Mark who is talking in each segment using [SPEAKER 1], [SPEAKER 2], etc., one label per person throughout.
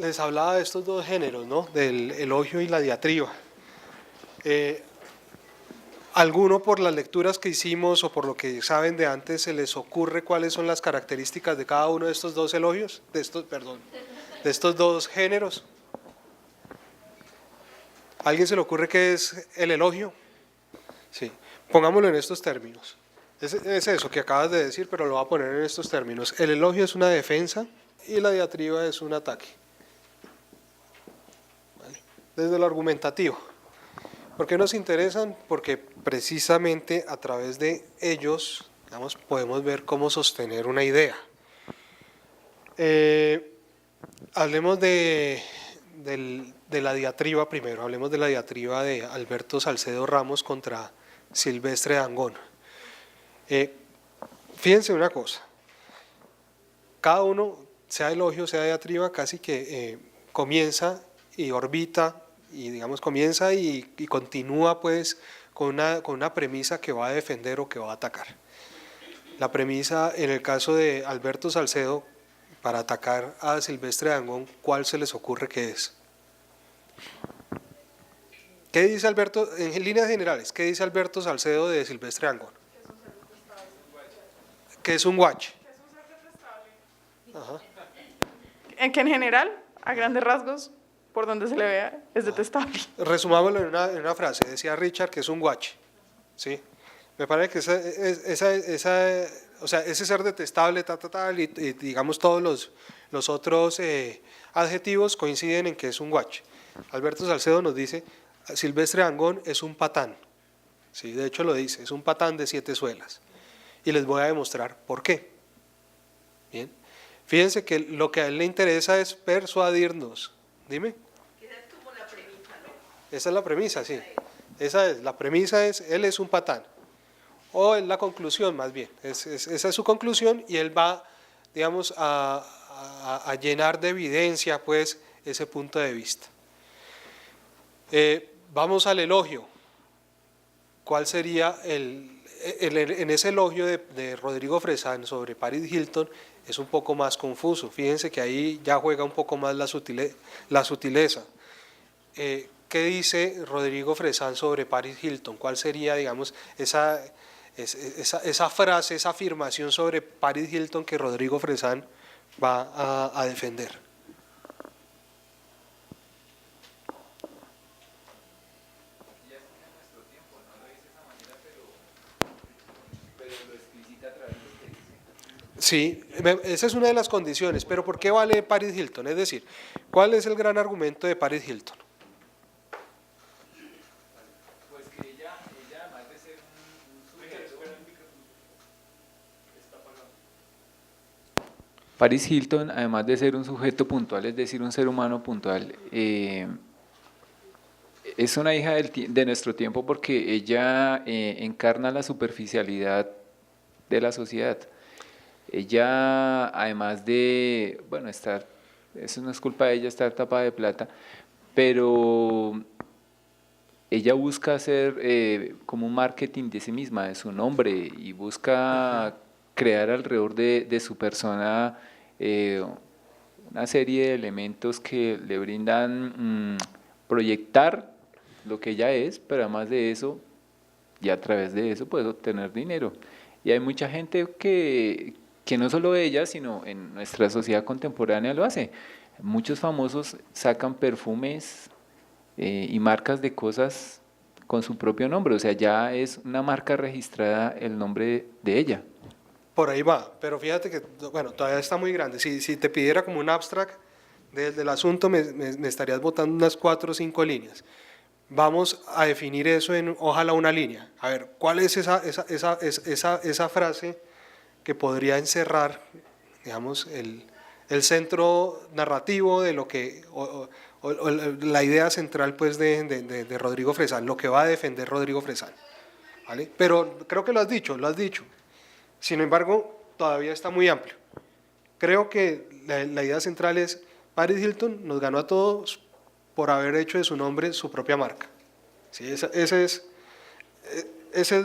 [SPEAKER 1] Les hablaba de estos dos géneros, ¿no? Del elogio y la diatriba. ¿Alguno por las lecturas que hicimos o por lo que saben de antes se les ocurre cuáles son las características de cada uno de estos dos elogios? De estos dos géneros. ¿A alguien se le ocurre qué es el elogio? Sí, pongámoslo en estos términos. Es eso que acabas de decir, pero lo voy a poner en estos términos. El elogio es una defensa y la diatriba es un ataque. ¿Vale? Desde lo argumentativo. ¿Por qué nos interesan? Porque precisamente a través de ellos, digamos, podemos ver cómo sostener una idea. Hablemos de la diatriba primero, hablemos de la diatriba de Alberto Salcedo Ramos contra Silvestre Dangond. Fíjense una cosa, cada uno, sea elogio, sea diatriba, casi que comienza y orbita, y digamos comienza y continúa pues con una premisa que va a defender o que va a atacar. La premisa en el caso de Alberto Salcedo, para atacar a Silvestre Dangond, ¿cuál se les ocurre que es? ¿Qué dice Alberto, en líneas generales, qué dice Alberto Salcedo de Silvestre Dangond? Que es un guache. Ajá.
[SPEAKER 2] En que en general, a grandes rasgos, por donde se le vea, es detestable.
[SPEAKER 1] Resumámoslo en una frase, decía Richard que es un guache. ¿Sí? Me parece que o sea, ese ser detestable, y digamos todos los otros adjetivos coinciden en que es un guache. Alberto Salcedo nos dice, Silvestre Dangond es un patán. Sí, de hecho lo dice, es un patán de 7 suelas. Y les voy a demostrar por qué. Bien. Fíjense que lo que a él le interesa es persuadirnos. Dime.
[SPEAKER 3] Esa es como la premisa, ¿no?
[SPEAKER 1] Esa es la premisa, sí. La premisa es, él es un patán. O es la conclusión más bien. Esa es su conclusión y él va, digamos, a llenar de evidencia pues ese punto de vista. Vamos al elogio. ¿Cuál sería en ese elogio de Rodrigo Fresán sobre Paris Hilton? Es un poco más confuso. Fíjense que ahí ya juega un poco más la sutileza. ¿Qué dice Rodrigo Fresán sobre Paris Hilton? ¿Cuál sería, digamos, esa frase, esa afirmación sobre Paris Hilton que Rodrigo Fresán va a defender? Sí, esa es una de las condiciones, pero ¿por qué vale Paris Hilton? Es decir, ¿cuál es el gran argumento de Paris Hilton?
[SPEAKER 4] Pues que ella además de ser un sujeto… Paris Hilton, además de ser un sujeto puntual, es decir, un ser humano puntual, es una hija de nuestro tiempo porque ella encarna la superficialidad de la sociedad. Ella, además de, bueno, eso no es culpa de ella estar tapada de plata, pero ella busca hacer como un marketing de sí misma, de su nombre, y busca crear alrededor de su persona una serie de elementos que le brindan proyectar lo que ella es, pero además de eso, y a través de eso puede obtener dinero. Y hay mucha gente que no solo ella, sino en nuestra sociedad contemporánea lo hace. Muchos famosos sacan perfumes y marcas de cosas con su propio nombre, o sea, ya es una marca registrada el nombre de ella.
[SPEAKER 1] Por ahí va, pero fíjate que, bueno, todavía está muy grande. Si te pidiera como un abstract del asunto, me estarías botando unas 4 o 5 líneas. Vamos a definir eso en, ojalá, una línea. A ver, ¿cuál es esa frase que podría encerrar, digamos, el centro narrativo de lo que, o la idea central pues de Rodrigo Fresán, lo que va a defender Rodrigo Fresán? ¿Vale? Pero creo que lo has dicho. Sin embargo, todavía está muy amplio. Creo que la idea central es, Paris Hilton nos ganó a todos por haber hecho de su nombre su propia marca. ¿Sí? Esa es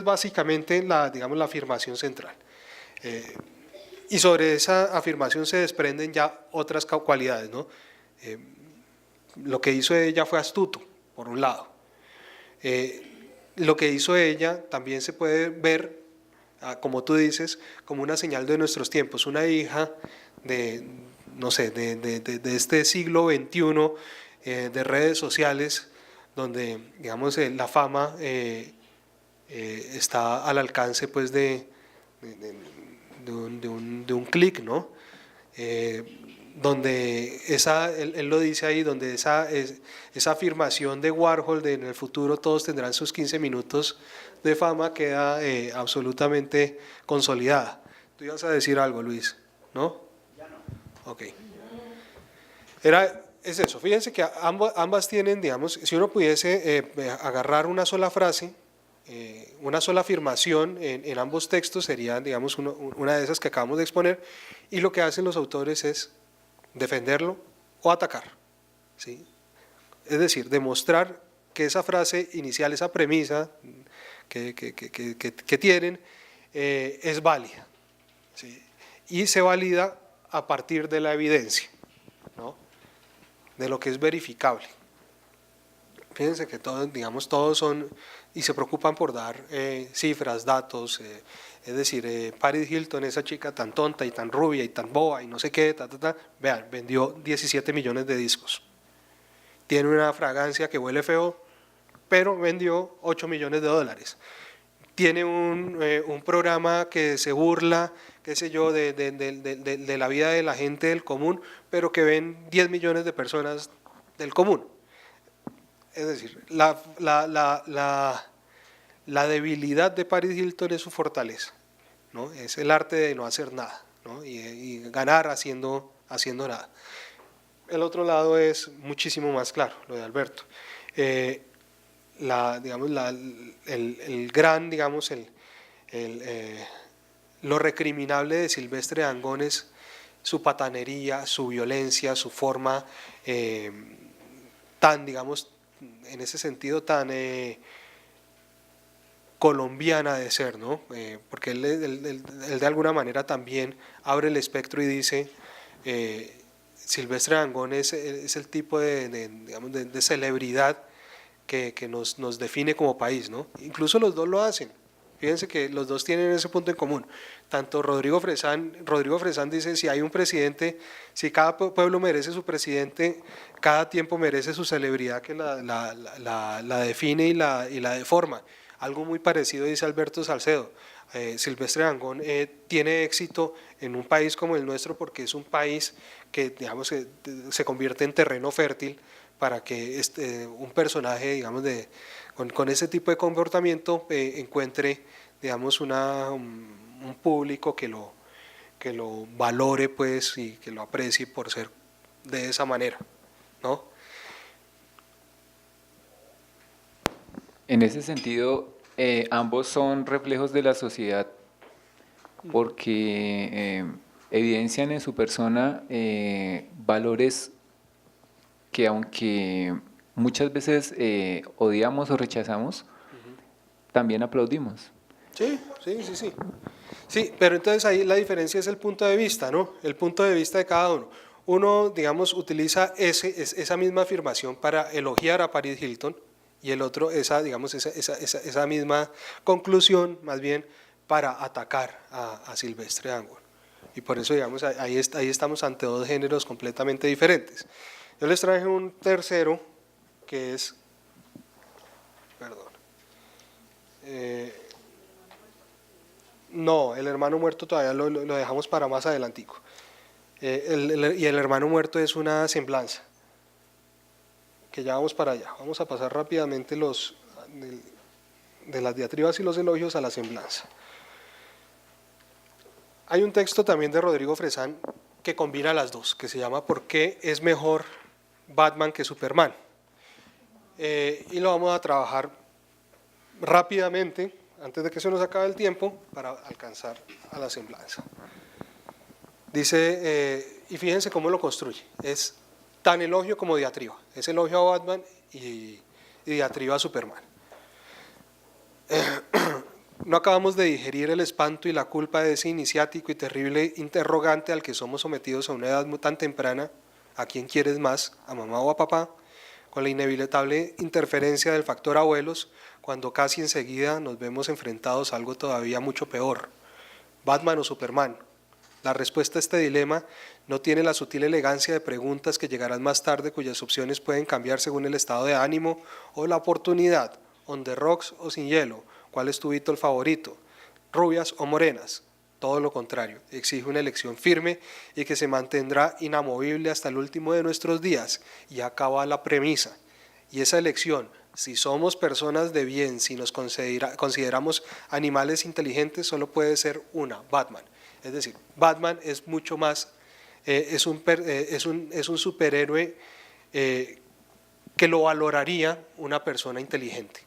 [SPEAKER 1] básicamente digamos, la afirmación central. Y sobre esa afirmación se desprenden ya otras cualidades, ¿no? Lo que hizo ella fue astuto, por un lado. Lo que hizo ella también se puede ver, como tú dices, como una señal de nuestros tiempos. Una hija de, no sé, de este siglo XXI, de redes sociales, donde, digamos, la fama está al alcance, pues, de un clic, ¿no? Donde él lo dice ahí, donde esa afirmación de Warhol de en el futuro todos tendrán sus 15 minutos de fama queda absolutamente consolidada. Tú ibas a decir algo, Luis, ¿no? Ya no. Ok. Es eso, fíjense que ambas tienen, digamos, si uno pudiese agarrar una sola frase, una sola afirmación en ambos textos sería, digamos, una de esas que acabamos de exponer, y lo que hacen los autores es defenderlo o atacar, ¿sí? Es decir, demostrar que esa frase inicial, esa premisa que tienen es válida, ¿sí? Y se valida a partir de la evidencia, ¿no? De lo que es verificable. Fíjense que todos, digamos, todos son y se preocupan por dar cifras, datos, es decir, Paris Hilton, esa chica tan tonta y tan rubia y tan boba y no sé qué, vean, vendió 17 millones de discos. Tiene una fragancia que huele feo, pero vendió 8 millones de dólares. Tiene un programa que se burla, qué sé yo, de la vida de la gente del común, pero que ven 10 millones de personas del común. Es decir, la debilidad de Paris Hilton es su fortaleza, ¿no? Es el arte de no hacer nada, ¿no? y ganar haciendo nada. El otro lado es muchísimo más claro, lo de Alberto. Digamos, el gran, digamos, lo recriminable de Silvestre Dangond es su patanería, su violencia, su forma tan, digamos, en ese sentido tan colombiana de ser, ¿no? Porque él de alguna manera también abre el espectro y dice, Silvestre Dangond es el tipo digamos, de celebridad que nos define como país, ¿no? Incluso los dos lo hacen. Fíjense que los dos tienen ese punto en común. Tanto Rodrigo Fresán dice, si hay un presidente, si cada pueblo merece su presidente, cada tiempo merece su celebridad que la define y la deforma. Algo muy parecido dice Alberto Salcedo. Silvestre Dangond tiene éxito en un país como el nuestro porque es un país que, digamos, se convierte en terreno fértil para que un personaje, digamos, con ese tipo de comportamiento encuentre, digamos, un público que lo valore, pues, y que lo aprecie por ser de esa manera, ¿no?
[SPEAKER 4] En ese sentido, ambos son reflejos de la sociedad porque evidencian en su persona valores que aunque muchas veces odiamos o rechazamos, también aplaudimos.
[SPEAKER 1] Sí. Sí, pero entonces ahí la diferencia es el punto de vista, ¿no? El punto de vista de cada uno. Uno, digamos, utiliza esa misma afirmación para elogiar a Paris Hilton y el otro esa misma conclusión, más bien, para atacar a Silvestre Dangond. Y por eso, digamos, ahí estamos ante dos géneros completamente diferentes. Yo les traje un tercero que es, perdón, no, el hermano muerto todavía lo dejamos para más adelantico. Y el hermano muerto es una semblanza, que ya vamos para allá. Vamos a pasar rápidamente de las diatribas y los elogios a la semblanza. Hay un texto también de Rodrigo Fresán que combina las dos, que se llama ¿Por qué es mejor Batman que Superman? Y lo vamos a trabajar rápidamente, antes de que se nos acabe el tiempo, para alcanzar a la semblanza. Dice, y fíjense cómo lo construye, es tan elogio como diatriba, es elogio a Batman y diatriba a Superman. No acabamos de digerir el espanto y la culpa de ese iniciático y terrible interrogante al que somos sometidos a una edad tan temprana, ¿A quién quieres más? ¿A mamá o a papá? Con la inevitable interferencia del factor abuelos, cuando casi enseguida nos vemos enfrentados a algo todavía mucho peor. ¿Batman o Superman? La respuesta a este dilema no tiene la sutil elegancia de preguntas que llegarán más tarde, cuyas opciones pueden cambiar según el estado de ánimo o la oportunidad. On the rocks o sin hielo. ¿Cuál es tu Beatle favorito? ¿Rubias o morenas? Todo lo contrario, exige una elección firme y que se mantendrá inamovible hasta el último de nuestros días. Y acaba la premisa. Y esa elección, si somos personas de bien, si nos consideramos animales inteligentes, solo puede ser una, Batman. Es decir, Batman es mucho más, es un superhéroe que lo valoraría una persona inteligente.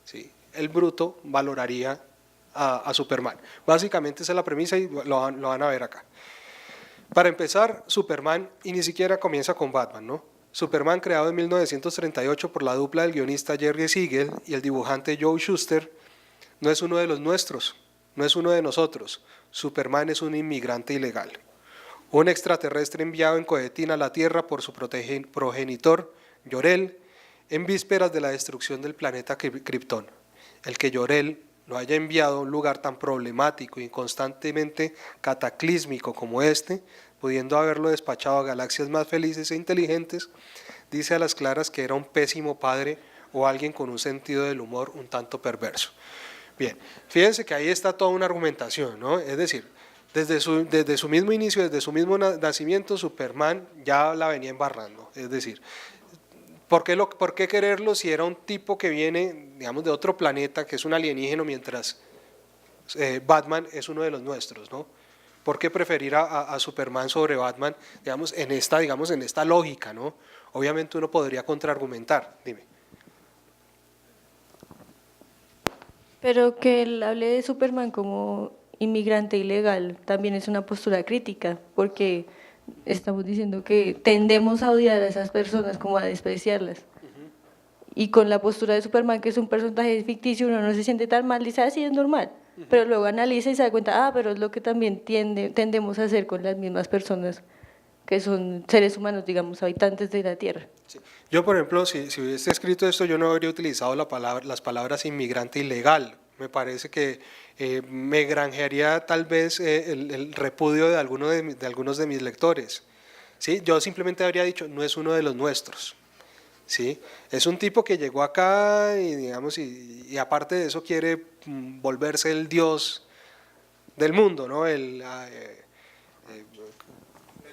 [SPEAKER 1] ¿Sí? El bruto valoraría a Superman. Básicamente esa es la premisa y lo van a ver acá. Para empezar, Superman, y ni siquiera comienza con Batman, ¿no? Superman, creado en 1938 por la dupla del guionista Jerry Siegel y el dibujante Joe Shuster, no es uno de los nuestros, no es uno de nosotros. Superman es un inmigrante ilegal, un extraterrestre enviado en cohetín a la Tierra por su progenitor, Jor-El, en vísperas de la destrucción del planeta Krypton. El que Jor-El lo haya enviado a un lugar tan problemático y constantemente cataclísmico como este, pudiendo haberlo despachado a galaxias más felices e inteligentes, dice a las claras que era un pésimo padre o alguien con un sentido del humor un tanto perverso. Bien, fíjense que ahí está toda una argumentación, ¿no? Es decir, desde su mismo inicio, desde su mismo nacimiento, Superman ya la venía embarrando. Es decir, ¿por qué quererlo si era un tipo que viene, digamos, de otro planeta, que es un alienígeno, mientras Batman es uno de los nuestros, ¿no? ¿Por qué preferir a Superman sobre Batman, digamos, en esta lógica, ¿no? Obviamente uno podría contraargumentar, dime.
[SPEAKER 5] Pero que él hable de Superman como inmigrante ilegal también es una postura crítica, porque estamos diciendo que tendemos a odiar a esas personas, como a despreciarlas. Y con la postura de Superman, que es un personaje ficticio, uno no se siente tan mal, dice, así es normal. Pero luego analiza y se da cuenta, pero es lo que también tendemos a hacer con las mismas personas que son seres humanos, digamos, habitantes de la Tierra.
[SPEAKER 1] Sí. Yo, por ejemplo, si hubiese escrito esto, yo no habría utilizado las palabras inmigrante ilegal. Me parece que me granjearía tal vez el repudio de algunos de mis lectores. ¿Sí? Yo simplemente habría dicho, no es uno de los nuestros. ¿Sí? Es un tipo que llegó acá y, digamos, y aparte de eso quiere volverse el dios del mundo, ¿no?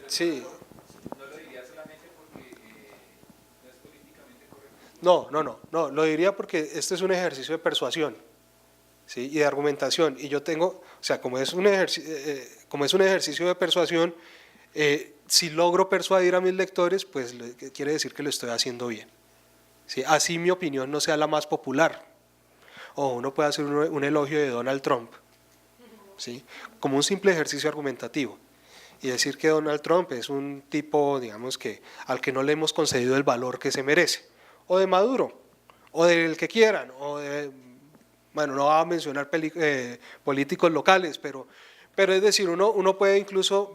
[SPEAKER 1] Sí.
[SPEAKER 4] ¿No lo diría solamente porque no es políticamente correcto?
[SPEAKER 1] No, lo diría porque este es un ejercicio de persuasión, ¿sí? Y de argumentación, y yo tengo, o sea, como es un ejercicio de persuasión, si logro persuadir a mis lectores, pues quiere decir que lo estoy haciendo bien, ¿sí? Así mi opinión no sea la más popular, o uno puede hacer un elogio de Donald Trump, ¿sí? Como un simple ejercicio argumentativo, y decir que Donald Trump es un tipo, digamos, al que no le hemos concedido el valor que se merece, o de Maduro, o del que quieran, o de, bueno, no va a mencionar políticos locales, pero es decir, uno puede incluso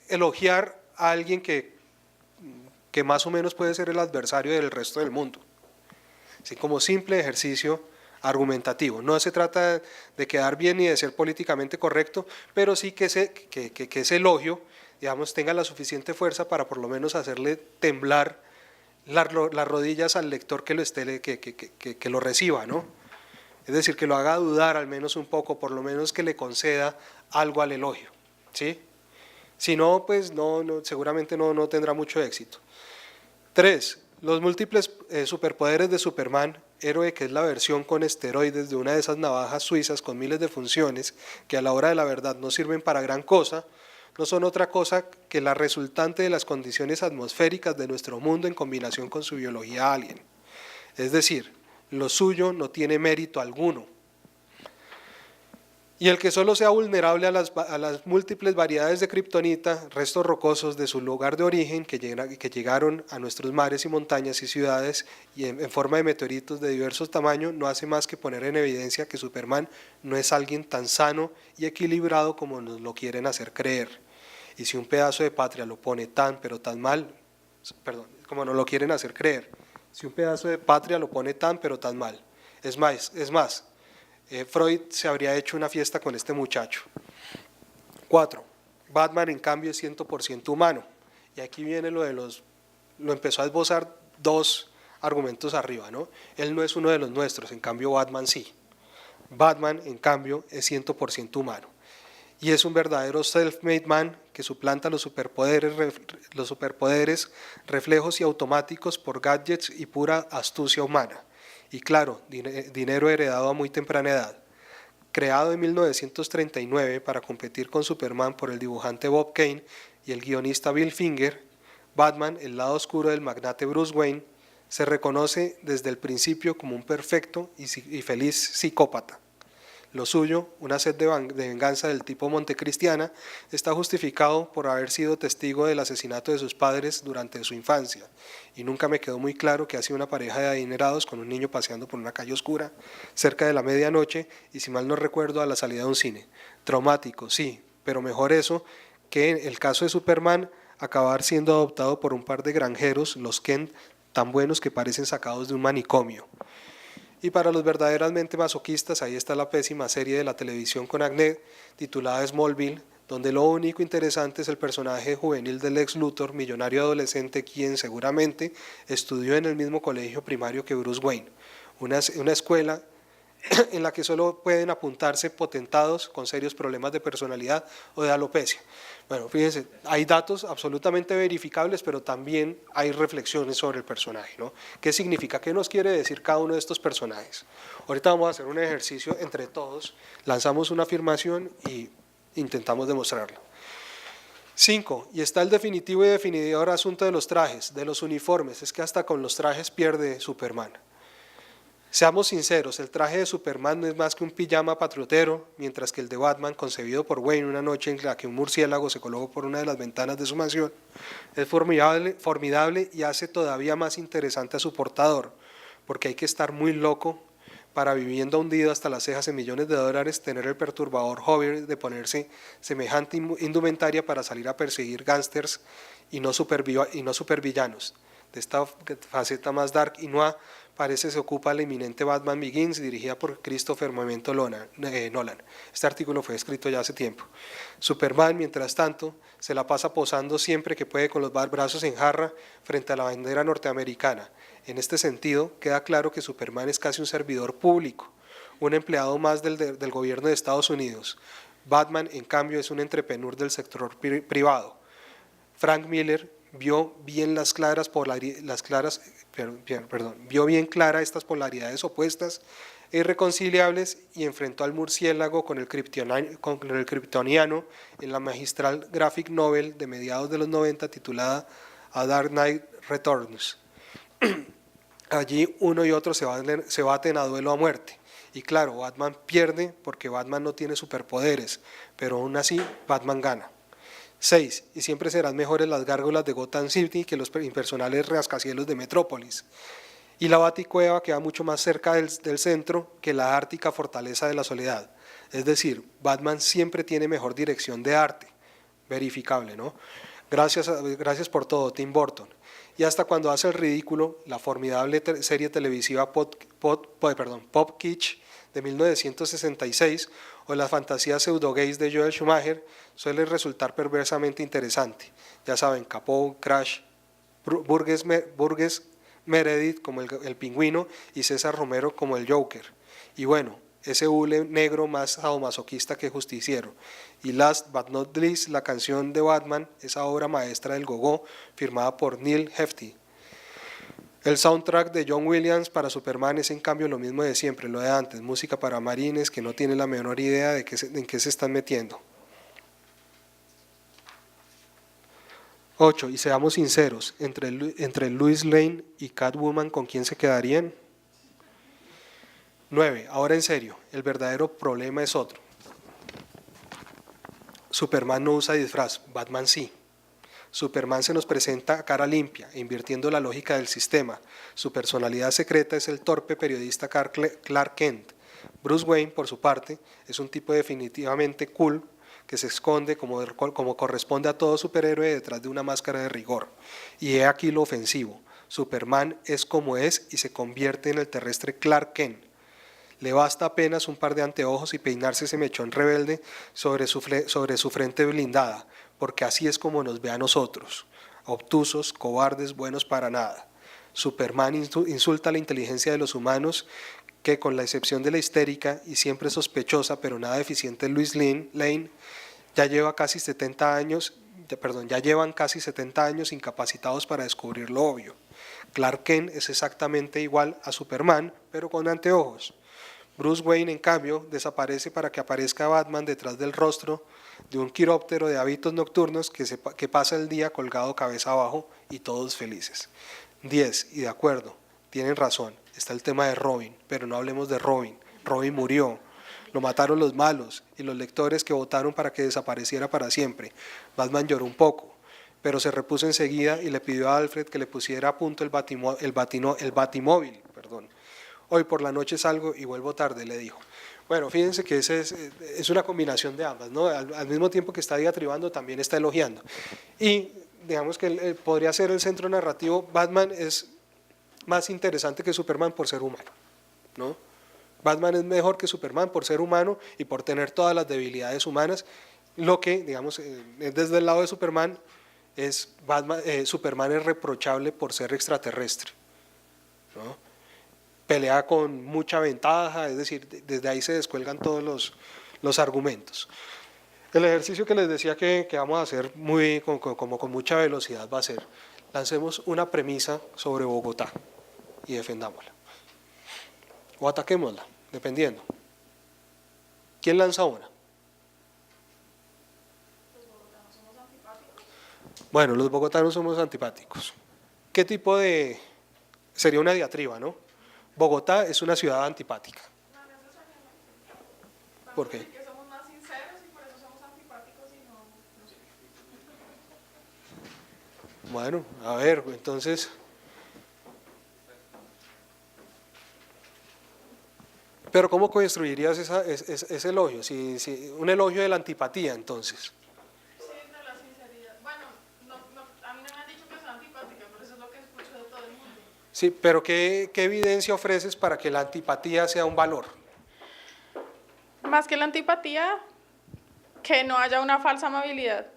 [SPEAKER 1] elogiar a alguien que más o menos puede ser el adversario del resto del mundo, ¿sí? Como simple ejercicio argumentativo. No se trata de quedar bien ni de ser políticamente correcto, pero sí que ese elogio, digamos, tenga la suficiente fuerza para por lo menos hacerle temblar las rodillas al lector que lo reciba, ¿no? Es decir, que lo haga dudar al menos un poco, por lo menos que le conceda algo al elogio, ¿sí? Si no, pues seguramente no tendrá mucho éxito. 3. Los múltiples superpoderes de Superman, héroe que es la versión con esteroides de una de esas navajas suizas con miles de funciones que a la hora de la verdad no sirven para gran cosa, no son otra cosa que la resultante de las condiciones atmosféricas de nuestro mundo en combinación con su biología alien. Es decir, lo suyo no tiene mérito alguno. Y el que solo sea vulnerable a las múltiples variedades de kriptonita, restos rocosos de su lugar de origen que llegaron a nuestros mares y montañas y ciudades y en forma de meteoritos de diversos tamaños, no hace más que poner en evidencia que Superman no es alguien tan sano y equilibrado como nos lo quieren hacer creer. Y si un pedazo de patria lo pone tan, pero tan mal, como nos lo quieren hacer creer. Si un pedazo de patria lo pone tan pero tan mal. Es más, Freud se habría hecho una fiesta con este muchacho. 4. Batman en cambio es 100% humano. Y aquí viene lo empezó a esbozar dos argumentos arriba, ¿no? Él no es uno de los nuestros, en cambio Batman sí. Batman en cambio es 100% humano. Y es un verdadero self-made man que suplanta los superpoderes, reflejos y automáticos por gadgets y pura astucia humana. Y claro, dinero heredado a muy temprana edad. Creado en 1939 para competir con Superman por el dibujante Bob Kane y el guionista Bill Finger, Batman, el lado oscuro del magnate Bruce Wayne, se reconoce desde el principio como un perfecto y feliz psicópata. Lo suyo, una sed de venganza del tipo montecristiana, está justificado por haber sido testigo del asesinato de sus padres durante su infancia, y nunca me quedó muy claro que ha sido una pareja de adinerados con un niño paseando por una calle oscura, cerca de la medianoche, y si mal no recuerdo, a la salida de un cine. Traumático, sí, pero mejor eso que en el caso de Superman, acabar siendo adoptado por un par de granjeros, los Kent, tan buenos que parecen sacados de un manicomio. Y para los verdaderamente masoquistas, ahí está la pésima serie de la televisión con acné, titulada Smallville, donde lo único interesante es el personaje juvenil del Lex Luthor, millonario adolescente, quien seguramente estudió en el mismo colegio primario que Bruce Wayne, una escuela en la que solo pueden apuntarse potentados con serios problemas de personalidad o de alopecia. Bueno, fíjense, hay datos absolutamente verificables, pero también hay reflexiones sobre el personaje, ¿no? ¿Qué significa? ¿Qué nos quiere decir cada uno de estos personajes? Ahorita vamos a hacer un ejercicio entre todos, lanzamos una afirmación y intentamos demostrarlo. 5. Y está el definitivo y definidor asunto de los trajes, de los uniformes. Es que hasta con los trajes pierde Superman. Seamos sinceros, el traje de Superman no es más que un pijama patriotero, mientras que el de Batman, concebido por Wayne una noche en la que un murciélago se colocó por una de las ventanas de su mansión, es formidable y hace todavía más interesante a su portador, porque hay que estar muy loco para, viviendo hundido hasta las cejas en millones de dólares, tener el perturbador hobby de ponerse semejante indumentaria para salir a perseguir gángsters y no supervillanos. De esta faceta más dark y noir parece se ocupa la inminente Batman Begins, dirigida por Christopher Memento Nolan. Este artículo fue escrito ya hace tiempo. Superman, mientras tanto, se la pasa posando siempre que puede con los brazos en jarra frente a la bandera norteamericana. En este sentido, queda claro que Superman es casi un servidor público, un empleado más del gobierno de Estados Unidos. Batman, en cambio, es un entrepreneur del sector privado. Frank Miller vio bien claras estas polaridades opuestas e irreconciliables y enfrentó al murciélago con el kryptoniano en la magistral graphic novel de mediados de los 90 titulada A Dark Knight Returns. Allí uno y otro se baten a duelo a muerte. Y claro, Batman pierde porque Batman no tiene superpoderes, pero aún así Batman gana. 6. Y siempre serán mejores las gárgolas de Gotham City que los impersonales rascacielos de Metrópolis. Y la Baticueva queda mucho más cerca del centro que la ártica fortaleza de la soledad. Es decir, Batman siempre tiene mejor dirección de arte. Verificable, ¿no? Gracias por todo, Tim Burton. Y hasta cuando hace el ridículo, la formidable serie televisiva Pop Kitsch de 1966 o las fantasías pseudo-gays de Joel Schumacher suele resultar perversamente interesante. Ya saben, Capó, Crash, Burgess Meredith como el Pingüino y César Romero como el Joker. Y bueno, ese hule negro más sadomasoquista que justiciero. Y last but not least, la canción de Batman, esa obra maestra del gogó, firmada por Neil Hefti. El soundtrack de John Williams para Superman es en cambio lo mismo de siempre, lo de antes, música para marines que no tienen la menor idea de en qué se están metiendo. 8. Y seamos sinceros, entre Lois Lane y Catwoman, ¿con quién se quedarían? 9. Ahora en serio, el verdadero problema es otro. Superman no usa disfraz, Batman sí. Superman se nos presenta a cara limpia, invirtiendo la lógica del sistema. Su personalidad secreta es el torpe periodista Clark Kent. Bruce Wayne, por su parte, es un tipo definitivamente cool, que se esconde como corresponde a todo superhéroe detrás de una máscara de rigor. Y he aquí lo ofensivo: Superman es como es y se convierte en el terrestre Clark Kent. Le basta apenas un par de anteojos y peinarse ese mechón rebelde sobre su frente blindada, porque así es como nos ve a nosotros, obtusos, cobardes, buenos para nada. Superman insulta la inteligencia de los humanos, que con la excepción de la histérica y siempre sospechosa pero nada eficiente Lois Lane, ya llevan casi 70 años incapacitados para descubrir lo obvio. Clark Kent es exactamente igual a Superman, pero con anteojos. Bruce Wayne, en cambio, desaparece para que aparezca Batman detrás del rostro de un quiróptero de hábitos nocturnos que pasa el día colgado cabeza abajo y todos felices. 10. Y de acuerdo, tienen razón, está el tema de Robin, pero no hablemos de Robin. Robin murió, lo mataron los malos y los lectores que votaron para que desapareciera para siempre. Batman lloró un poco, pero se repuso enseguida y le pidió a Alfred que le pusiera a punto el batimóvil. Hoy por la noche salgo y vuelvo tarde, le dijo. Bueno, fíjense que es una combinación de ambas, ¿no? Al mismo tiempo que está diatribando, también está elogiando. Y digamos que podría ser el centro narrativo. Batman es más interesante que Superman por ser humano, ¿no? Batman es mejor que Superman por ser humano y por tener todas las debilidades humanas. Lo que, digamos, desde el lado de Superman, Superman es reprochable por ser extraterrestre, ¿no? Pelea con mucha ventaja, es decir, desde ahí se descuelgan todos los argumentos. El ejercicio que les decía que vamos a hacer con mucha velocidad va a ser: lancemos una premisa sobre Bogotá y defendámosla, o ataquémosla, dependiendo. ¿Quién lanza una? Bueno, los bogotanos somos antipáticos. ¿Qué tipo de...? Sería una diatriba, ¿no? Bogotá es una ciudad antipática. ¿Por qué?
[SPEAKER 2] Porque somos más sinceros y por eso somos antipáticos y no sé.
[SPEAKER 1] Bueno, a ver, entonces... Pero ¿cómo construirías ese elogio? Un elogio de la antipatía, entonces.
[SPEAKER 2] Sí, de la sinceridad. Bueno, a mí no me han dicho que soy antipática, pero eso es lo que escucho de todo el mundo.
[SPEAKER 1] Sí, pero ¿qué evidencia ofreces para que la antipatía sea un valor?
[SPEAKER 2] Más que la antipatía, que no haya una falsa amabilidad,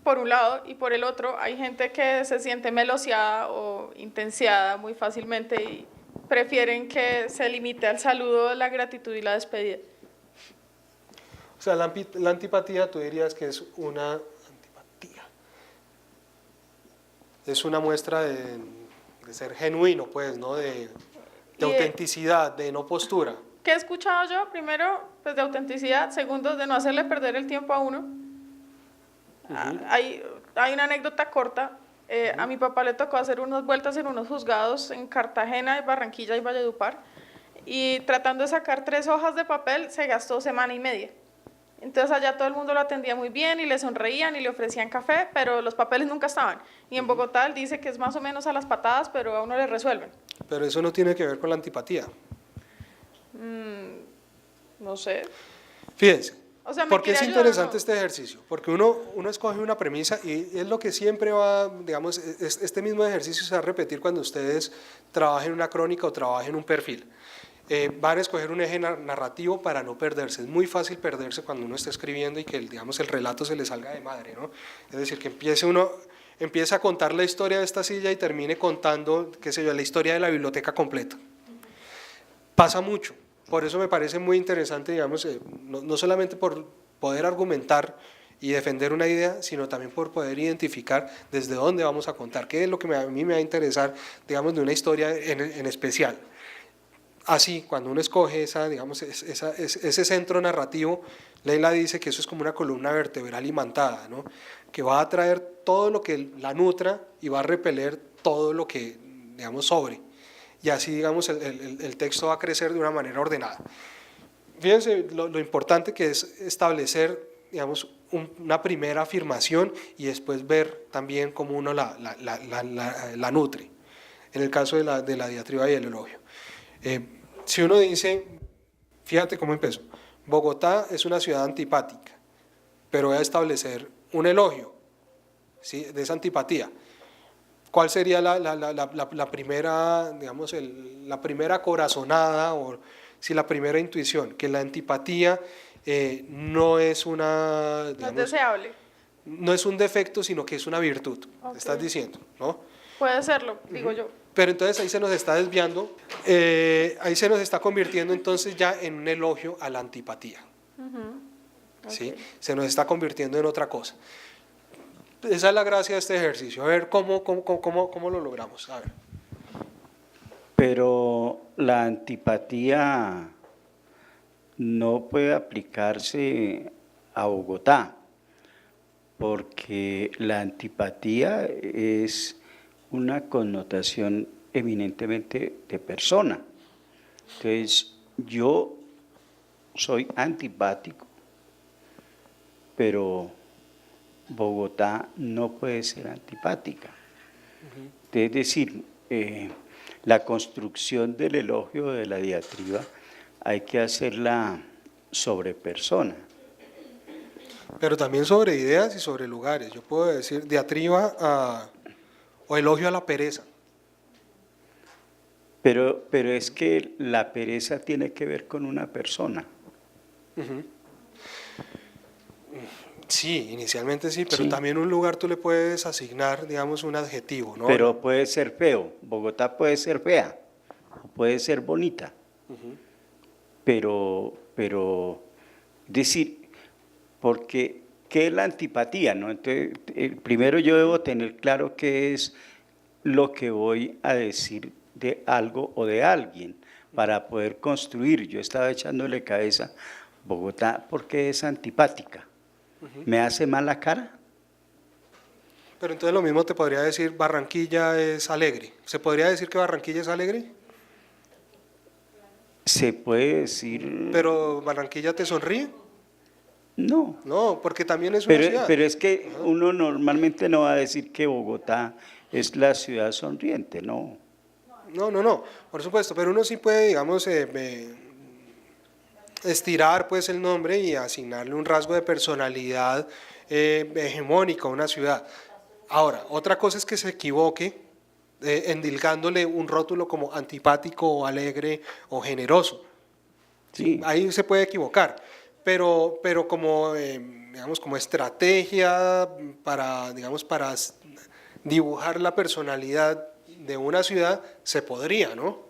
[SPEAKER 2] por un lado, y por el otro, hay gente que se siente meloseada o intensiada muy fácilmente y prefieren que se limite al saludo, la gratitud y la despedida.
[SPEAKER 1] O sea, la antipatía, tú dirías que es una antipatía. Es una muestra de ser genuino, pues, ¿no? De autenticidad, de no postura.
[SPEAKER 2] ¿Qué he escuchado yo? Primero, pues de autenticidad. Segundo, de no hacerle perder el tiempo a uno. Hay una anécdota corta. A mi papá le tocó hacer unas vueltas en unos juzgados en Cartagena, Barranquilla y Valledupar. Y tratando de sacar 3 hojas de papel, se gastó semana y media. Entonces allá todo el mundo lo atendía muy bien y le sonreían y le ofrecían café, pero los papeles nunca estaban. Y en Bogotá él dice que es más o menos a las patadas, pero a uno le resuelven.
[SPEAKER 1] Pero eso no tiene que ver con la antipatía.
[SPEAKER 2] No sé.
[SPEAKER 1] Fíjense,
[SPEAKER 2] O sea,
[SPEAKER 1] porque es
[SPEAKER 2] quiere ayudar,
[SPEAKER 1] interesante
[SPEAKER 2] ¿no?
[SPEAKER 1] este ejercicio, porque uno escoge una premisa y es lo que siempre va, digamos, este mismo ejercicio se va a repetir cuando ustedes trabajen una crónica o trabajen un perfil. Van a escoger un eje narrativo para no perderse. Es muy fácil perderse cuando uno está escribiendo y que digamos, el relato se le salga de madre, ¿no? Es decir, que empieza a contar la historia de esta silla y termine contando, qué sé yo, la historia de la biblioteca completa. Pasa mucho. Por eso me parece muy interesante, digamos, no solamente por poder argumentar y defender una idea, sino también por poder identificar desde dónde vamos a contar, qué es lo que a mí me va a interesar, digamos, de una historia en especial. Así, cuando uno escoge ese centro narrativo, Leila dice que eso es como una columna vertebral imantada, ¿no? Que va a traer todo lo que la nutra y va a repeler todo lo que, digamos, sobre. Y así, digamos, el texto va a crecer de una manera ordenada. Fíjense lo importante que es establecer, digamos, una primera afirmación y después ver también cómo uno la nutre, en el caso de la diatriba y el elogio. Si uno dice, fíjate cómo empezó, Bogotá es una ciudad antipática, pero voy a establecer un elogio, ¿sí? De esa antipatía. ¿Cuál sería la primera, digamos, la primera corazonada o si la primera intuición? Que la antipatía no es una,
[SPEAKER 2] No es
[SPEAKER 1] digamos,
[SPEAKER 2] deseable.
[SPEAKER 1] no es un defecto, sino que es una virtud,
[SPEAKER 2] Ok.
[SPEAKER 1] estás diciendo, ¿no?
[SPEAKER 2] Puede serlo, digo yo.
[SPEAKER 1] Pero entonces ahí se nos está desviando, ahí se nos está convirtiendo entonces ya en un elogio a la antipatía, ¿sí?
[SPEAKER 2] Ok.
[SPEAKER 1] Se nos está convirtiendo en otra cosa. Esa es la gracia de este ejercicio, a ver cómo lo logramos, a ver.
[SPEAKER 6] Pero la antipatía no puede aplicarse a Bogotá, porque la antipatía es una connotación eminentemente de persona. Entonces, yo soy antipático, pero Bogotá no puede ser antipática. Es decir, la construcción del elogio de la diatriba hay que hacerla sobre persona.
[SPEAKER 1] Pero también sobre ideas y sobre lugares. Yo puedo decir diatriba o elogio a la pereza.
[SPEAKER 6] Pero es que la pereza tiene que ver con una persona.
[SPEAKER 1] Sí, inicialmente sí, pero
[SPEAKER 6] Sí.
[SPEAKER 1] también un lugar tú le puedes asignar, digamos, un adjetivo, ¿no?
[SPEAKER 6] Pero puede ser feo. Bogotá puede ser fea, o puede ser bonita. Pero, decir, porque, ¿qué es la antipatía? ¿No? Entonces, primero yo debo tener claro qué es lo que voy a decir de algo o de alguien para poder construir. Yo estaba echándole cabeza, Bogotá, ¿por qué es antipática? ¿Me hace mala cara?
[SPEAKER 1] Pero entonces lo mismo te podría decir Barranquilla es alegre. ¿Se podría decir que Barranquilla es alegre?
[SPEAKER 6] Se puede decir…
[SPEAKER 1] ¿Pero Barranquilla te sonríe?
[SPEAKER 6] No,
[SPEAKER 1] No, porque también es una ciudad.
[SPEAKER 6] pero es que uno normalmente no va a decir que Bogotá es la ciudad sonriente, no.
[SPEAKER 1] No, por supuesto, pero uno sí puede, digamos, estirar pues el nombre y asignarle un rasgo de personalidad hegemónica a una ciudad. Ahora, otra cosa es que se equivoque endilgándole un rótulo como antipático o alegre o generoso.
[SPEAKER 6] Sí.
[SPEAKER 1] Ahí se puede equivocar, pero como, digamos, como estrategia para, digamos, para dibujar la personalidad de una ciudad se podría, ¿no?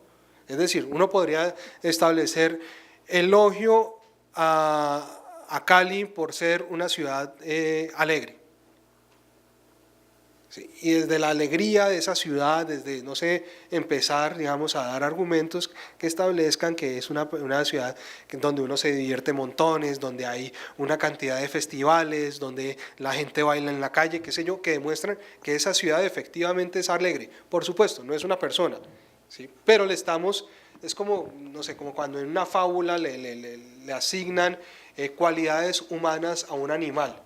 [SPEAKER 1] Es decir, uno podría establecer elogio a Cali por ser una ciudad alegre. Sí, y desde la alegría de esa ciudad, desde, no sé, empezar, digamos, a dar argumentos que establezcan que es una ciudad donde uno se divierte montones, donde hay una cantidad de festivales, donde la gente baila en la calle, qué sé yo, que demuestran que esa ciudad efectivamente es alegre. Por supuesto, no es una persona, ¿sí? Pero le estamos, es como, no sé, como cuando en una fábula le asignan cualidades humanas a un animal.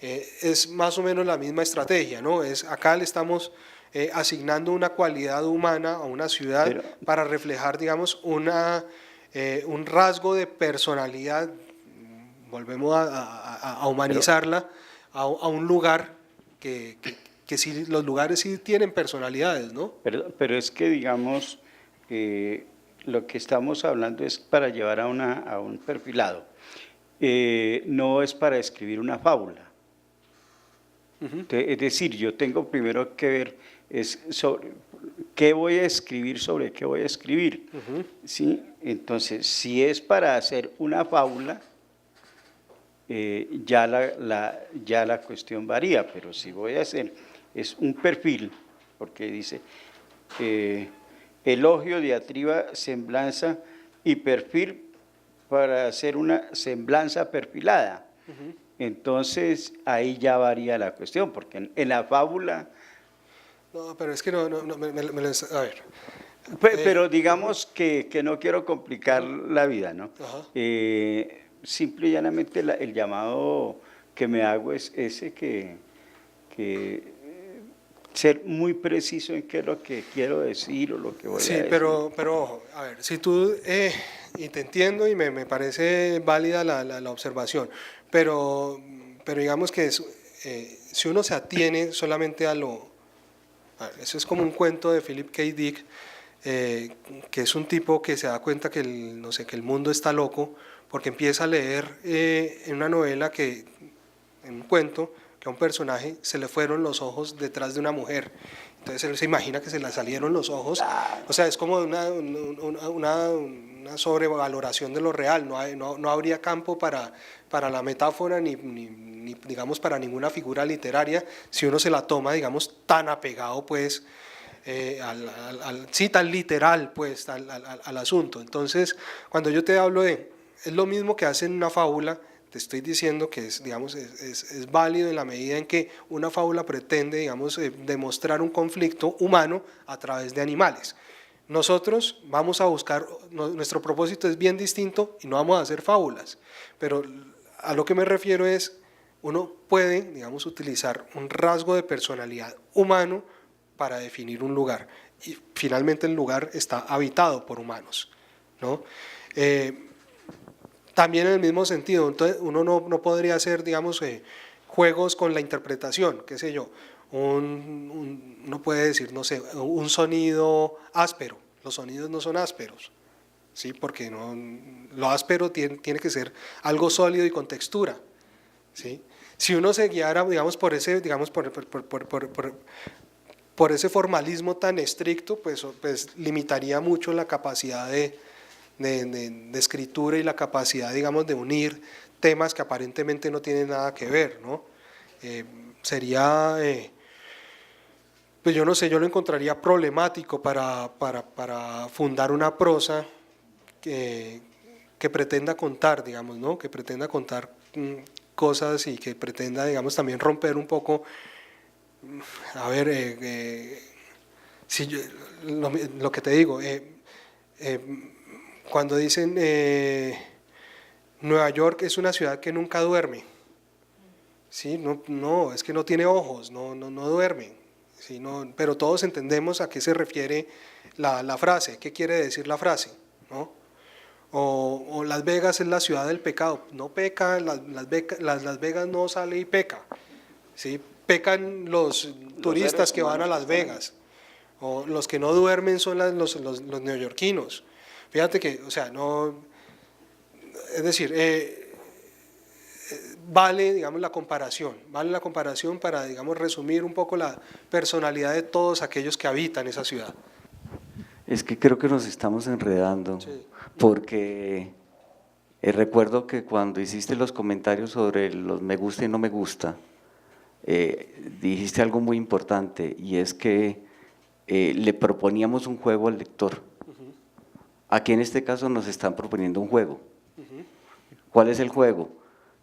[SPEAKER 1] Es más o menos la misma estrategia, ¿no? Acá le estamos asignando una cualidad humana a una ciudad para reflejar, digamos, un rasgo de personalidad, volvemos a humanizarla, a un lugar que sí, los lugares sí tienen personalidades, ¿no?
[SPEAKER 6] Pero es que, digamos, lo que estamos hablando es para llevar a un perfilado, no es para escribir una fábula. Es decir, yo tengo primero que ver sobre qué voy a escribir, sobre qué voy a escribir. ¿Sí? Entonces, si es para hacer una fábula, ya la cuestión varía, pero si voy a hacer es un perfil, porque dice elogio, diatriba, semblanza y perfil para hacer una semblanza perfilada. Entonces, ahí ya varía la cuestión, porque en la fábula…
[SPEAKER 1] No, pero es que no a ver.
[SPEAKER 6] Pero digamos que no quiero complicar la vida, ¿no? Simple y llanamente el llamado que me hago es ese que ser muy preciso en qué es lo que quiero decir o lo que voy a decir.
[SPEAKER 1] Sí, pero ojo, a ver, si tú, y te entiendo y me parece válida la observación, pero pero digamos que si uno se atiene solamente eso es como un cuento de Philip K. Dick, que es un tipo que se da cuenta que que el mundo está loco, porque empieza a leer en una novela en un cuento, que a un personaje se le fueron los ojos detrás de una mujer. Entonces él se imagina que se le salieron los ojos. O sea, es como una sobrevaloración de lo real. No habría campo para la metáfora ni, digamos, para ninguna figura literaria si uno se la toma, digamos, tan apegado, pues, sí, tan literal, pues, al asunto. Entonces, cuando yo te hablo es lo mismo que hacen una fábula. Te estoy diciendo que digamos, es válido en la medida en que una fábula pretende, digamos, demostrar un conflicto humano a través de animales. Nosotros vamos a buscar, nuestro propósito es bien distinto y no vamos a hacer fábulas, pero a lo que me refiero es, uno puede, digamos, utilizar un rasgo de personalidad humano para definir un lugar, y finalmente el lugar está habitado por humanos, ¿no? También en el mismo sentido, entonces uno no podría hacer, digamos, juegos con la interpretación, qué sé yo, uno puede decir, no sé, un sonido áspero. Los sonidos no son ásperos, ¿sí? Porque lo áspero tiene que ser algo sólido y con textura, ¿sí? Si uno se guiara, digamos, por ese, digamos, por ese formalismo tan estricto, pues limitaría mucho la capacidad de escritura y la capacidad, digamos, de unir temas que aparentemente no tienen nada que ver, ¿no? Sería, pues yo no sé, yo lo encontraría problemático para fundar una prosa que pretenda contar, digamos, ¿no? Que pretenda contar cosas y que pretenda, digamos, también romper un poco, a ver, si lo que te digo, cuando dicen Nueva York es una ciudad que nunca duerme, ¿sí? No, es que no tiene ojos, no duerme, ¿sí? Pero todos entendemos a qué se refiere la frase, qué quiere decir la frase, ¿no? O Las Vegas es la ciudad del pecado, no peca, Las Vegas no sale y peca, ¿sí? Pecan los turistas que van a Las Vegas, o los que no duermen son los neoyorquinos. Fíjate que, o sea, es decir, vale, digamos, la comparación para, digamos, resumir un poco la personalidad de todos aquellos que habitan esa ciudad.
[SPEAKER 6] Es que creo que nos estamos enredando, sí. Porque recuerdo que cuando hiciste los comentarios sobre los me gusta y no me gusta, dijiste algo muy importante, y es que le proponíamos un juego al lector. Aquí en este caso nos están proponiendo un juego. ¿Cuál es el juego?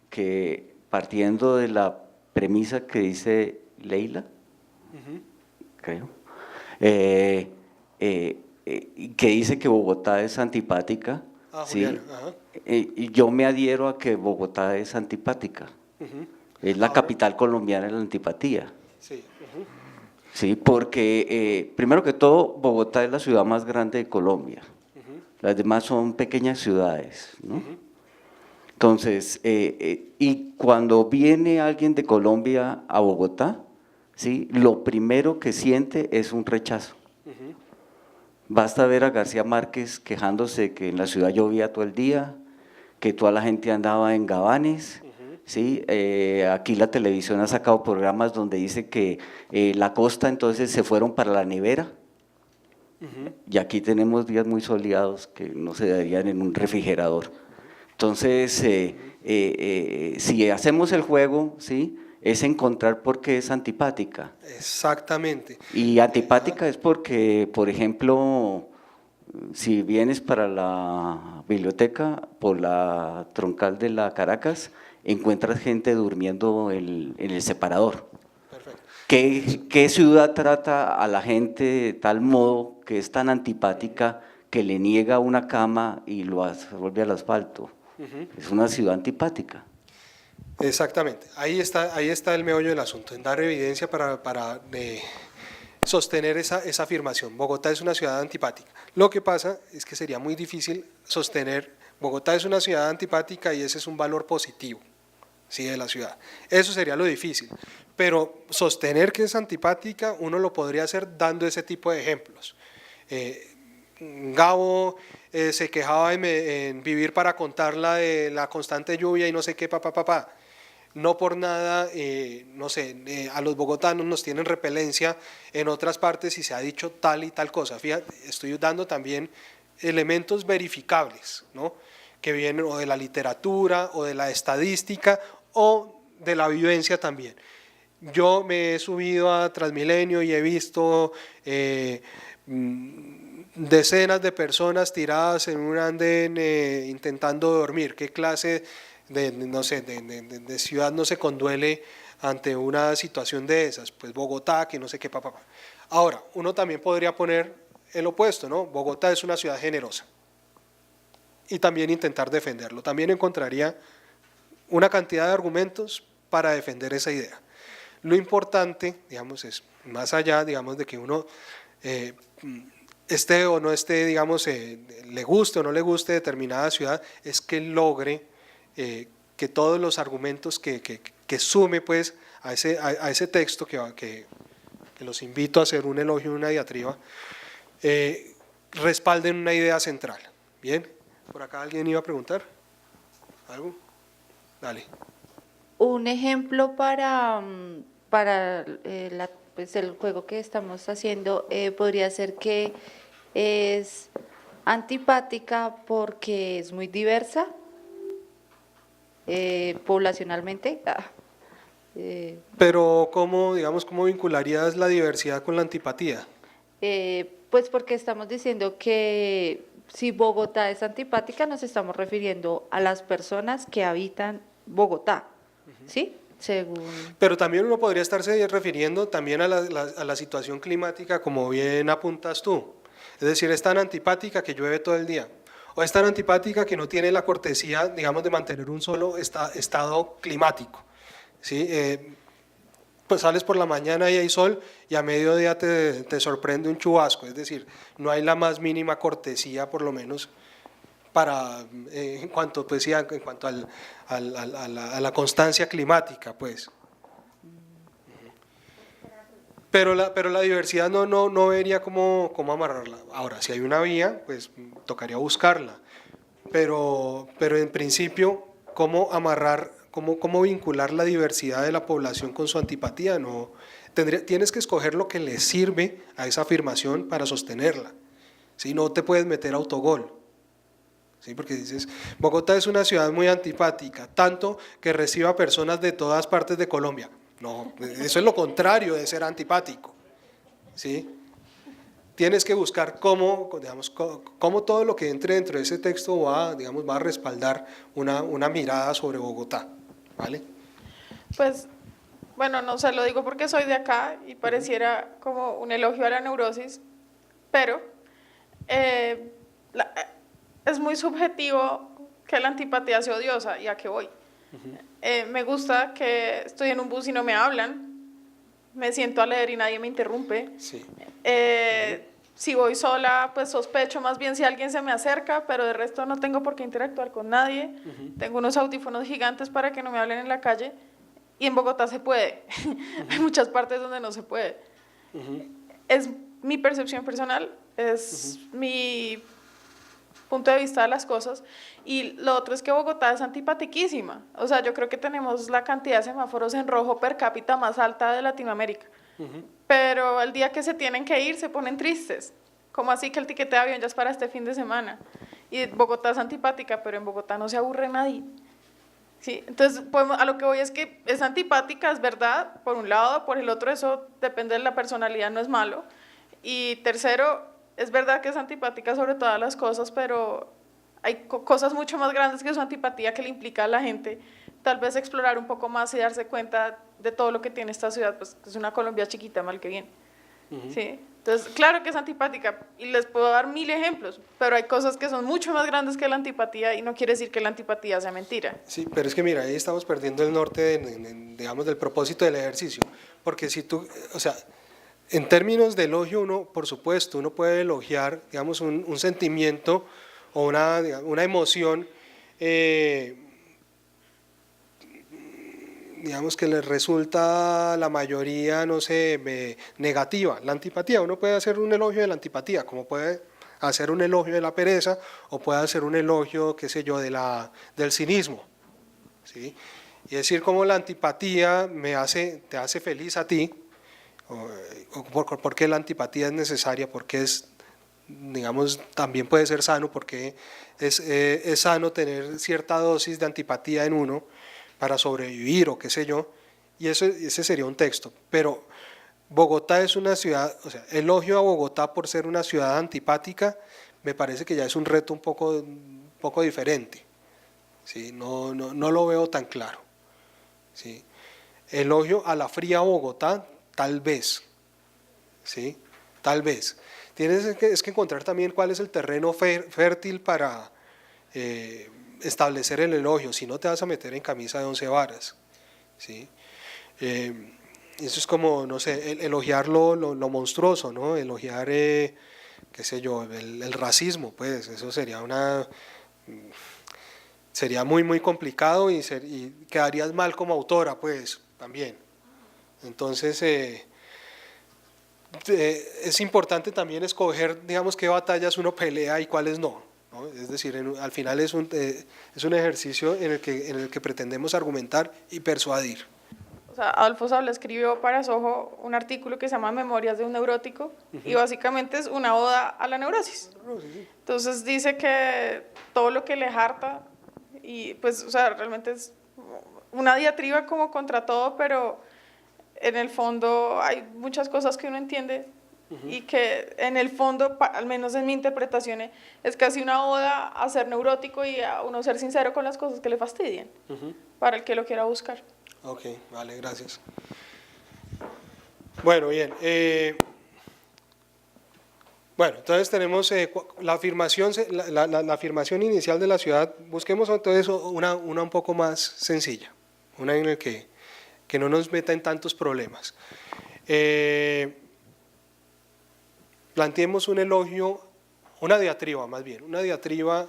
[SPEAKER 6] Que partiendo de la premisa que dice Leila, creo, que dice que Bogotá es antipática, ¿sí? Y yo me adhiero a que Bogotá es antipática. Es la capital colombiana de la antipatía. Sí. Sí, porque primero que todo, Bogotá es la ciudad más grande de Colombia. Las demás son pequeñas ciudades, ¿no? Entonces, y cuando viene alguien de Colombia a Bogotá, ¿sí? Lo primero que siente es un rechazo. Basta ver a García Márquez quejándose que en la ciudad llovía todo el día, que toda la gente andaba en gabanes. ¿Sí? Aquí la televisión ha sacado programas donde dice que la costa entonces se fueron para la nevera. Y aquí tenemos días muy soleados que no se darían en un refrigerador. Entonces, si hacemos el juego, ¿sí? Es encontrar por qué es antipática.
[SPEAKER 1] Exactamente.
[SPEAKER 6] Y antipática es porque, por ejemplo, si vienes para la biblioteca por la troncal de la Caracas, encuentras gente durmiendo en el separador. Perfecto. ¿Qué ciudad trata a la gente de tal modo que es tan antipática que le niega una cama y lo vuelve al asfalto? Es una ciudad antipática.
[SPEAKER 1] Exactamente, ahí está el meollo del asunto, en dar evidencia para sostener esa afirmación. Bogotá es una ciudad antipática. Lo que pasa es que sería muy difícil sostener Bogotá es una ciudad antipática y ese es un valor positivo, ¿sí? De la ciudad. Eso sería lo difícil. Pero sostener que es antipática, uno lo podría hacer dando ese tipo de ejemplos. Gabo se quejaba en Vivir para contarla de la constante lluvia y no sé qué, papá. No por nada, no sé, a los bogotanos nos tienen repelencia en otras partes y se ha dicho tal y tal cosa. Fíjate, estoy dando también elementos verificables, ¿no? Que vienen o de la literatura o de la estadística o de la vivencia también. Yo me he subido a Transmilenio y he visto decenas de personas tiradas en un andén intentando dormir. ¿Qué clase de ciudad no se conduele ante una situación de esas? Pues Bogotá, que no sé qué, papá. Ahora, uno también podría poner el opuesto, ¿no? Bogotá es una ciudad generosa y también intentar defenderlo. También encontraría una cantidad de argumentos para defender esa idea. Lo importante, digamos, es más allá, digamos, de que uno esté o no esté, digamos, le guste o no le guste determinada ciudad, es que logre que todos los argumentos que sume pues a ese texto que los invito a hacer un elogio y una diatriba, respalden una idea central. Bien, por acá alguien iba a preguntar algo. Dale.
[SPEAKER 7] Un ejemplo para pues el juego que estamos haciendo podría ser que es antipática porque es muy diversa poblacionalmente.
[SPEAKER 1] Pero ¿cómo vincularías la diversidad con la antipatía?
[SPEAKER 7] Pues porque estamos diciendo que si Bogotá es antipática, nos estamos refiriendo a las personas que habitan Bogotá, ¿sí? Según…
[SPEAKER 1] Pero también uno podría estarse refiriendo también a la situación climática, como bien apuntas tú. Es decir, es tan antipática que llueve todo el día, o es tan antipática que no tiene la cortesía, digamos, de mantener un solo estado climático, ¿sí? Pues sales por la mañana y hay sol y a mediodía te sorprende un chubasco, es decir, no hay la más mínima cortesía, por lo menos, para en cuanto a la constancia climática, pues. Pero la diversidad no vería cómo amarrarla. Ahora, si hay una vía, pues tocaría buscarla. Pero en principio, ¿cómo amarrar, cómo vincular la diversidad de la población con su antipatía? No, tienes que escoger lo que le sirve a esa afirmación para sostenerla. ¿Sí? No te puedes meter autogol. ¿Sí? Porque dices, Bogotá es una ciudad muy antipática, tanto que reciba personas de todas partes de Colombia. No, eso es lo contrario de ser antipático, ¿sí? Tienes que buscar cómo todo lo que entre dentro de ese texto va a respaldar una mirada sobre Bogotá, ¿vale?
[SPEAKER 2] Pues, bueno, no sé, lo digo porque soy de acá y pareciera como un elogio a la neurosis, pero es muy subjetivo que la antipatía sea odiosa, ¿y a qué voy? Me gusta que estoy en un bus y no me hablan, me siento a leer y nadie me interrumpe.
[SPEAKER 1] Sí.
[SPEAKER 2] Si voy sola, pues sospecho más bien si alguien se me acerca, pero de resto no tengo por qué interactuar con nadie. Tengo unos audífonos gigantes para que no me hablen en la calle, y en Bogotá se puede. Hay muchas partes donde no se puede. Es mi percepción personal, es mi punto de vista de las cosas, y lo otro es que Bogotá es antipatiquísima. O sea, yo creo que tenemos la cantidad de semáforos en rojo per cápita más alta de Latinoamérica, pero el día que se tienen que ir se ponen tristes, como así que el tiquete de avión ya es para este fin de semana, y Bogotá es antipática, pero en Bogotá no se aburre nadie. Sí, entonces a lo que voy es que es antipática, es verdad, por un lado, por el otro eso depende de la personalidad, no es malo, y tercero, es verdad que es antipática sobre todas las cosas, pero hay cosas mucho más grandes que su antipatía que le implica a la gente. Tal vez explorar un poco más y darse cuenta de todo lo que tiene esta ciudad, pues es una Colombia chiquita, mal que bien. ¿Sí? Entonces, claro que es antipática y les puedo dar 1000 ejemplos, pero hay cosas que son mucho más grandes que la antipatía y no quiere decir que la antipatía sea mentira.
[SPEAKER 1] Sí, pero es que mira, ahí estamos perdiendo el norte, digamos, del propósito del ejercicio, porque si tú, o sea, en términos de elogio, uno, por supuesto, uno puede elogiar, digamos, un sentimiento o una emoción digamos que les resulta la mayoría, no sé, negativa, la antipatía. Uno puede hacer un elogio de la antipatía, como puede hacer un elogio de la pereza, o puede hacer un elogio, qué sé yo, del cinismo, ¿sí? Y decir como la antipatía te hace feliz a ti, o por qué la antipatía es necesaria, porque es, digamos, también puede ser sano, porque es sano tener cierta dosis de antipatía en uno para sobrevivir o qué sé yo, y ese sería un texto. Pero Bogotá es una ciudad, o sea, elogio a Bogotá por ser una ciudad antipática, me parece que ya es un reto un poco diferente, ¿sí? No lo veo tan claro, ¿sí? Elogio a la fría Bogotá, tal vez, ¿sí? Tal vez. Tienes que encontrar también cuál es el terreno fértil para establecer el elogio, si no te vas a meter en camisa de 11 varas, ¿sí? Eso es como, no sé, elogiar lo monstruoso, ¿no? Elogiar, qué sé yo, el racismo, pues eso sería muy, muy complicado y quedarías mal como autora, pues, también. Entonces, es importante también escoger, digamos, qué batallas uno pelea y cuáles no, ¿no? Es decir, al final es un ejercicio en el que pretendemos argumentar y persuadir.
[SPEAKER 2] O sea, Adolfo Sabla escribió para Soho un artículo que se llama Memorias de un neurótico, y básicamente es una oda a la neurosis. Entonces dice que todo lo que le harta, y pues, o sea, realmente es una diatriba como contra todo, pero en el fondo hay muchas cosas que uno entiende y que en el fondo, al menos en mi interpretación, es casi una oda a ser neurótico y a uno ser sincero con las cosas que le fastidian, para el que lo quiera buscar.
[SPEAKER 1] Ok, vale, gracias. Bueno, bien. Bueno, entonces tenemos la afirmación inicial de la ciudad. Busquemos entonces una un poco más sencilla, una en la que no nos meta en tantos problemas. Planteemos un elogio, una diatriba más bien, una diatriba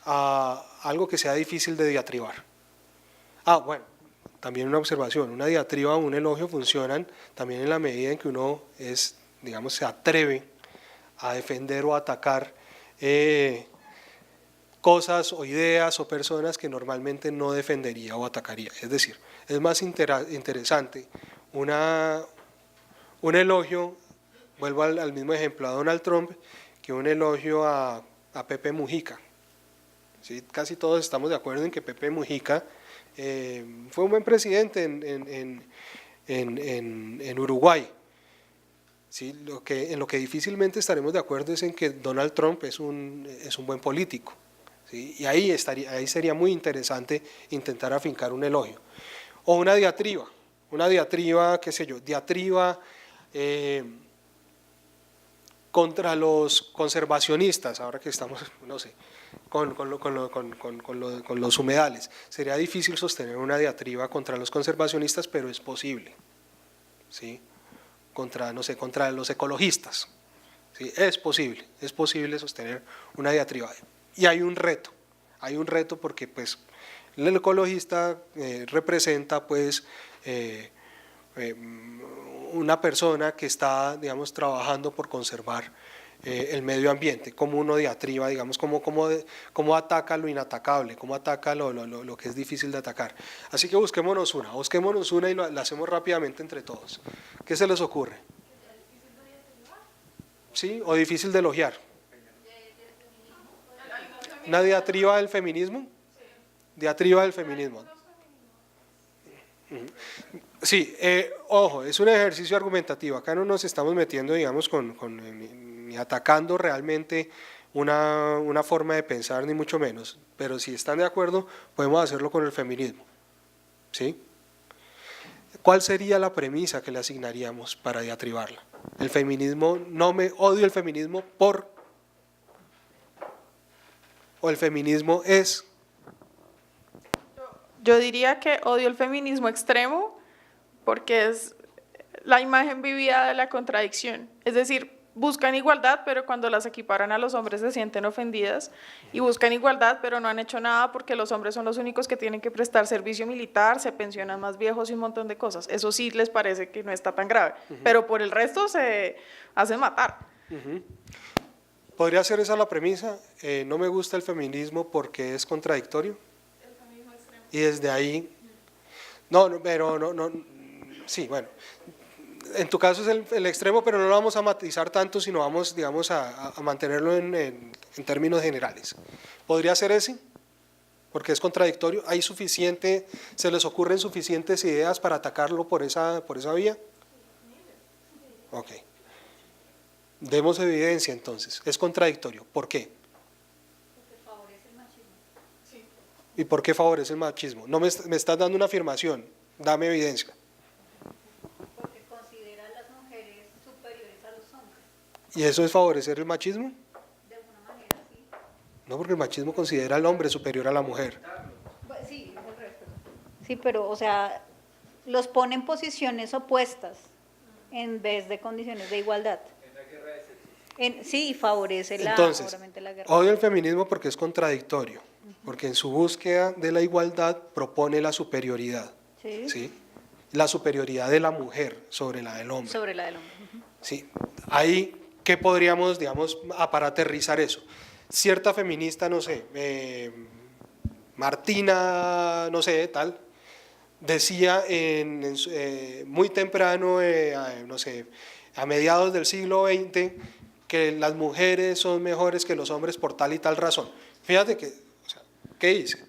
[SPEAKER 1] a algo que sea difícil de diatribar. Bueno, también una observación, una diatriba o un elogio funcionan también en la medida en que uno digamos, se atreve a defender o atacar cosas o ideas o personas que normalmente no defendería o atacaría. Es decir, es más interesante un elogio, vuelvo al mismo ejemplo, a Donald Trump, que un elogio a Pepe Mujica. ¿Sí? Casi todos estamos de acuerdo en que Pepe Mujica fue un buen presidente en Uruguay. ¿Sí? En lo que difícilmente estaremos de acuerdo es en que Donald Trump es un buen político, ¿sí? Y ahí sería muy interesante intentar afincar un elogio. O una diatriba, qué sé yo, diatriba contra los conservacionistas, ahora que estamos, no sé, con los humedales. Sería difícil sostener una diatriba contra los conservacionistas, pero es posible, ¿sí? Contra los ecologistas, ¿sí? Es posible sostener una diatriba. Y hay un reto porque pues, el ecologista representa pues, una persona que está, digamos, trabajando por conservar el medio ambiente, como uno diatriba, digamos, cómo ataca lo inatacable, cómo ataca lo que es difícil de atacar. Así que busquémonos una y la hacemos rápidamente entre todos. ¿Qué se les ocurre? ¿Sí? ¿O difícil de elogiar? ¿Una diatriba del feminismo? Diatriba del feminismo. Sí, ojo, es un ejercicio argumentativo. Acá no nos estamos metiendo, digamos, ni atacando realmente una forma de pensar, ni mucho menos. Pero si están de acuerdo, podemos hacerlo con el feminismo. ¿Sí? ¿Cuál sería la premisa que le asignaríamos para diatribarla? El feminismo, odio el feminismo o el feminismo es.
[SPEAKER 2] Yo diría que odio el feminismo extremo porque es la imagen vivida de la contradicción. Es decir, buscan igualdad, pero cuando las equiparan a los hombres se sienten ofendidas, y buscan igualdad, pero no han hecho nada porque los hombres son los únicos que tienen que prestar servicio militar, se pensionan más viejos y un montón de cosas. Eso sí les parece que no está tan grave, pero por el resto se hacen matar.
[SPEAKER 1] ¿Podría ser esa la premisa? No me gusta el feminismo porque es contradictorio. Y desde ahí, sí, bueno, en tu caso es el extremo, pero no lo vamos a matizar tanto, sino vamos, digamos, a mantenerlo en términos generales. ¿Podría ser ese? Porque es contradictorio. ¿Hay suficiente, se les ocurren suficientes ideas para atacarlo por esa vía? Ok. Demos evidencia entonces. Es contradictorio. ¿Por qué?
[SPEAKER 8] Porque favorece el machismo.
[SPEAKER 2] Sí.
[SPEAKER 1] ¿Y por qué favorece el machismo? No me estás dando una afirmación. Dame evidencia.
[SPEAKER 8] Porque considera a las mujeres superiores a los hombres.
[SPEAKER 1] ¿Y eso es favorecer el machismo?
[SPEAKER 8] De alguna manera, sí.
[SPEAKER 1] No, porque el machismo considera al hombre superior a la mujer.
[SPEAKER 8] Pues sí, es el resto. Sí, pero, o sea, los pone en posiciones opuestas en vez de condiciones de igualdad. Sí, favorece
[SPEAKER 1] Entonces,
[SPEAKER 8] obviamente la guerra.
[SPEAKER 1] odio el feminismo porque es contradictorio, porque en su búsqueda de la igualdad propone la superioridad,
[SPEAKER 8] Sí.
[SPEAKER 1] ¿sí? La superioridad de la mujer sobre la del hombre.
[SPEAKER 8] Sobre la del hombre.
[SPEAKER 1] Sí. Ahí, ¿qué podríamos, digamos, para aterrizar eso? Cierta feminista, no sé, Martina, no sé, tal, decía muy temprano, no sé, a mediados del siglo XX, que las mujeres son mejores que los hombres por tal y tal razón. Fíjate que, o sea, ¿qué hice?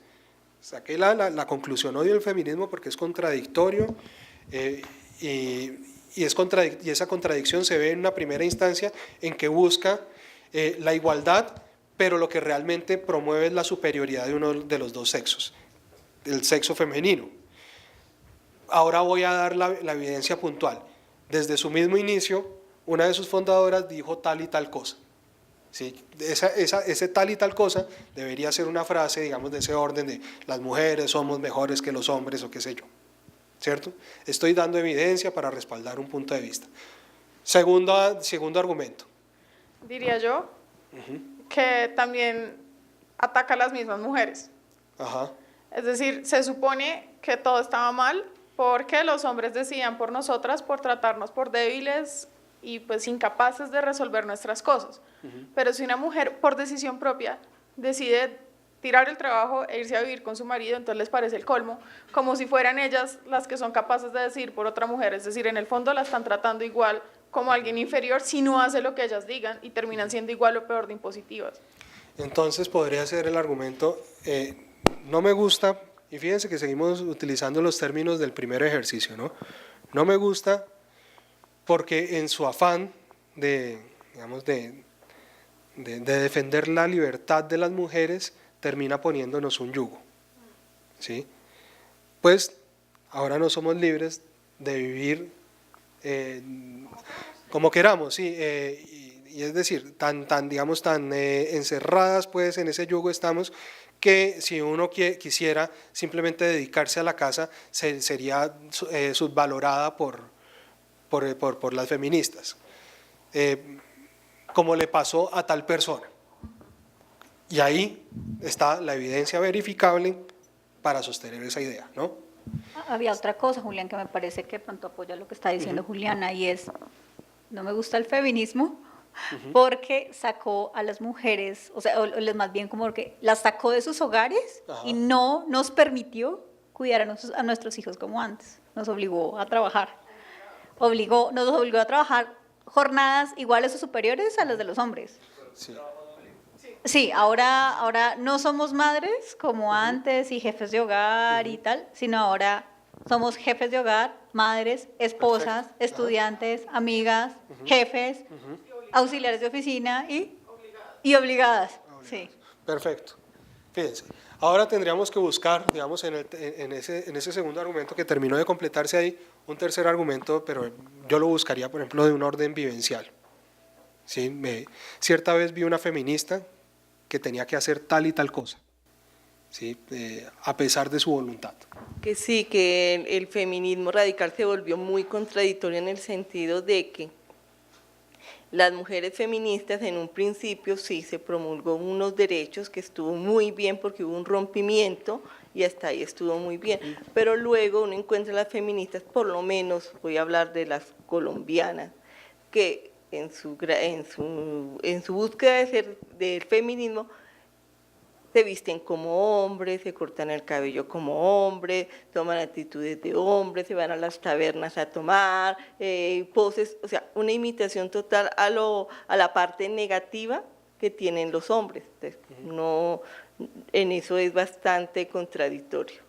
[SPEAKER 1] Saqué la conclusión, odio el feminismo porque es contradictorio y esa contradicción se ve en una primera instancia en que busca la igualdad, pero lo que realmente promueve es la superioridad de uno de los dos sexos, el sexo femenino. Ahora voy a dar la evidencia puntual. Desde su mismo inicio, una de sus fundadoras dijo tal y tal cosa. ¿Sí? Ese tal y tal cosa debería ser una frase, digamos, de ese orden de las mujeres somos mejores que los hombres o qué sé yo. ¿Cierto? Estoy dando evidencia para respaldar un punto de vista. Segundo argumento.
[SPEAKER 2] Diría yo que también ataca a las mismas mujeres.
[SPEAKER 1] Ajá.
[SPEAKER 2] Es decir, se supone que todo estaba mal porque los hombres decían por nosotras, por tratarnos por débiles y pues incapaces de resolver nuestras cosas. Pero si una mujer por decisión propia decide tirar el trabajo e irse a vivir con su marido, entonces les parece el colmo, como si fueran ellas las que son capaces de decidir por otra mujer. Es decir, en el fondo la están tratando igual como alguien inferior si no hace lo que ellas digan y terminan siendo igual o peor de impositivas.
[SPEAKER 1] Entonces podría ser el argumento, no me gusta, y fíjense que seguimos utilizando los términos del primer ejercicio, ¿no? No me gusta porque en su afán de defender la libertad de las mujeres, termina poniéndonos un yugo, ¿sí? Pues ahora no somos libres de vivir como queramos, ¿sí? Y es decir, tan encerradas pues en ese yugo estamos, que si uno quisiera simplemente dedicarse a la casa, sería subvalorada por las feministas, como le pasó a tal persona. Y ahí está la evidencia verificable para sostener esa idea, ¿no?
[SPEAKER 8] Había otra cosa, Julián, que me parece que pronto apoya lo que está diciendo Juliana, y es, no me gusta el feminismo porque sacó a las mujeres, o sea, más bien como que las sacó de sus hogares y no nos permitió cuidar a nuestros hijos como antes. Nos obligó a trabajar. Nos obligó a trabajar jornadas iguales o superiores a las de los hombres.
[SPEAKER 1] Sí.
[SPEAKER 8] Sí, ahora no somos madres como antes y jefes de hogar y tal, sino ahora somos jefes de hogar, madres, esposas, estudiantes, amigas, jefes, auxiliares de oficina y obligadas. Sí.
[SPEAKER 1] Perfecto. Fíjense, ahora tendríamos que buscar, digamos, en ese segundo argumento que terminó de completarse ahí, un tercer argumento, pero yo lo buscaría, por ejemplo, de un orden vivencial. ¿Sí? Cierta vez vi una feminista que tenía que hacer tal y tal cosa, ¿sí? A pesar de su voluntad.
[SPEAKER 9] Que sí, que el feminismo radical se volvió muy contradictorio en el sentido de que las mujeres feministas en un principio sí se promulgó unos derechos que estuvo muy bien porque hubo un rompimiento y hasta ahí estuvo muy bien, pero luego uno encuentra a las feministas, por lo menos voy a hablar de las colombianas, que en su búsqueda de ser del feminismo se visten como hombres, se cortan el cabello como hombres, toman actitudes de hombres, se van a las tabernas a tomar, poses, o sea, una imitación total a la parte negativa que tienen los hombres. Entonces, no, en eso es bastante contradictorio.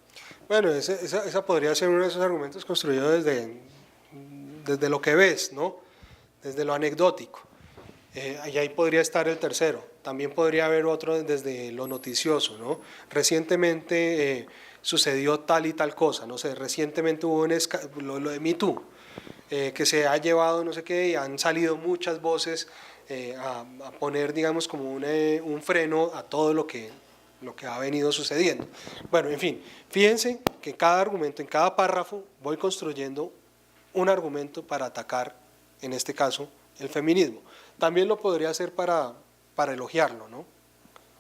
[SPEAKER 1] Bueno, esa podría ser uno de esos argumentos construidos desde lo que ves, ¿no? Desde lo anecdótico. Y ahí podría estar el tercero. También podría haber otro desde lo noticioso, ¿no? Recientemente sucedió tal y tal cosa, no sé, recientemente hubo lo de Me Too, que se ha llevado no sé qué y han salido muchas voces a poner, digamos, como un freno a todo lo que ha venido sucediendo. Bueno, en fin, fíjense que en cada argumento, en cada párrafo, voy construyendo un argumento para atacar, en este caso, el feminismo. También lo podría hacer para elogiarlo, ¿no? O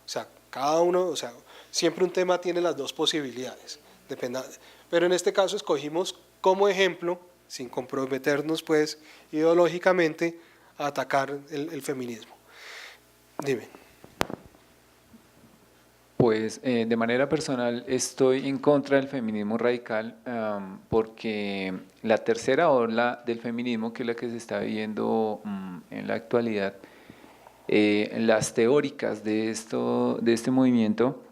[SPEAKER 1] sea, cada uno, o sea, siempre un tema tiene las dos posibilidades, pero en este caso escogimos como ejemplo, sin comprometernos pues ideológicamente, a atacar el feminismo. Dime.
[SPEAKER 4] Pues de manera personal estoy en contra del feminismo radical porque la tercera ola del feminismo, que es la que se está viviendo en la actualidad, las teóricas de este movimiento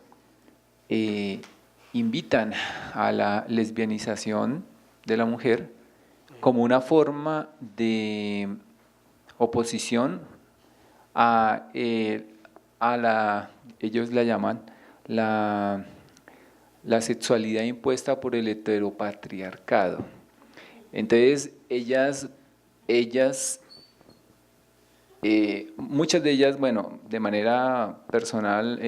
[SPEAKER 4] invitan a la lesbianización de la mujer como una forma de oposición a ellos la llaman la sexualidad impuesta por el heteropatriarcado. Entonces, muchas de ellas, bueno, de manera personal,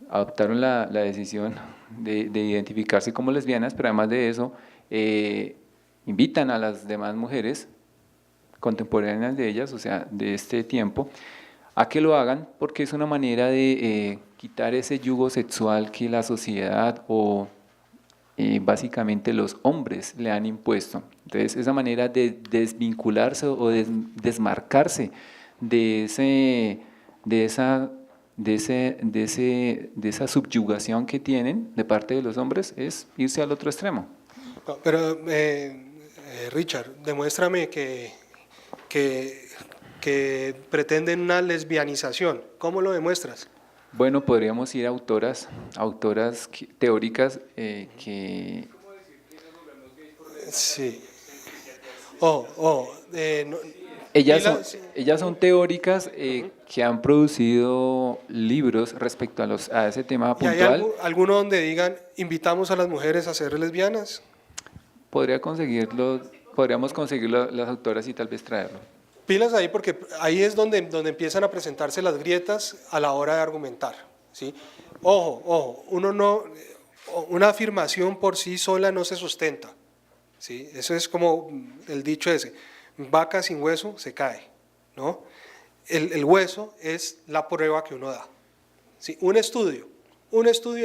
[SPEAKER 4] adoptaron la decisión de identificarse como lesbianas, pero además de eso, invitan a las demás mujeres contemporáneas de ellas, o sea, de este tiempo, a que lo hagan porque es una manera de quitar ese yugo sexual que la sociedad o básicamente los hombres le han impuesto. Entonces, esa manera de desvincularse o desmarcarse de esa subyugación que tienen de parte de los hombres es irse al otro extremo.
[SPEAKER 1] No, pero Richard, demuéstrame que pretenden una lesbianización. ¿Cómo lo demuestras?
[SPEAKER 4] Bueno, podríamos ir a autoras teóricas que…
[SPEAKER 1] Sí.
[SPEAKER 4] Ellas son teóricas que han producido libros respecto a ese tema
[SPEAKER 1] ¿Y hay
[SPEAKER 4] puntual.
[SPEAKER 1] alguno donde digan, invitamos a las mujeres a ser lesbianas?
[SPEAKER 4] Podríamos conseguirlo las autoras y tal vez traerlo.
[SPEAKER 1] Pilas ahí porque ahí es donde empiezan a presentarse las grietas a la hora de argumentar, ¿sí? Ojo, una afirmación por sí sola no se sustenta, ¿sí? Eso es como el dicho ese, vaca sin hueso se cae, ¿no? El hueso es la prueba que uno da, ¿sí? Un estudio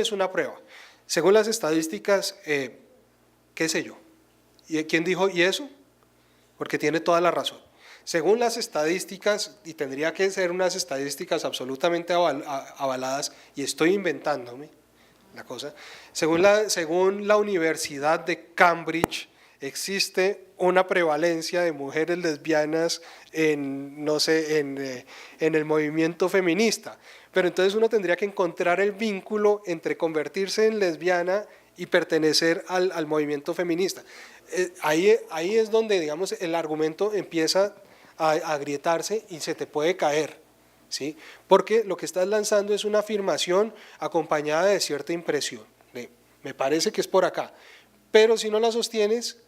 [SPEAKER 1] es una prueba. Según las estadísticas, qué sé yo, ¿y quién dijo y eso? Porque tiene toda la razón. Según las estadísticas, y tendría que ser unas estadísticas absolutamente avaladas, y estoy inventándome la cosa, según la Universidad de Cambridge, existe una prevalencia de mujeres lesbianas en el movimiento feminista. Pero entonces uno tendría que encontrar el vínculo entre convertirse en lesbiana y pertenecer al movimiento feminista. Ahí es donde, digamos, el argumento empieza a agrietarse y se te puede caer, ¿sí? Porque lo que estás lanzando es una afirmación acompañada de cierta impresión. Me parece que es por acá, pero si no la sostienes,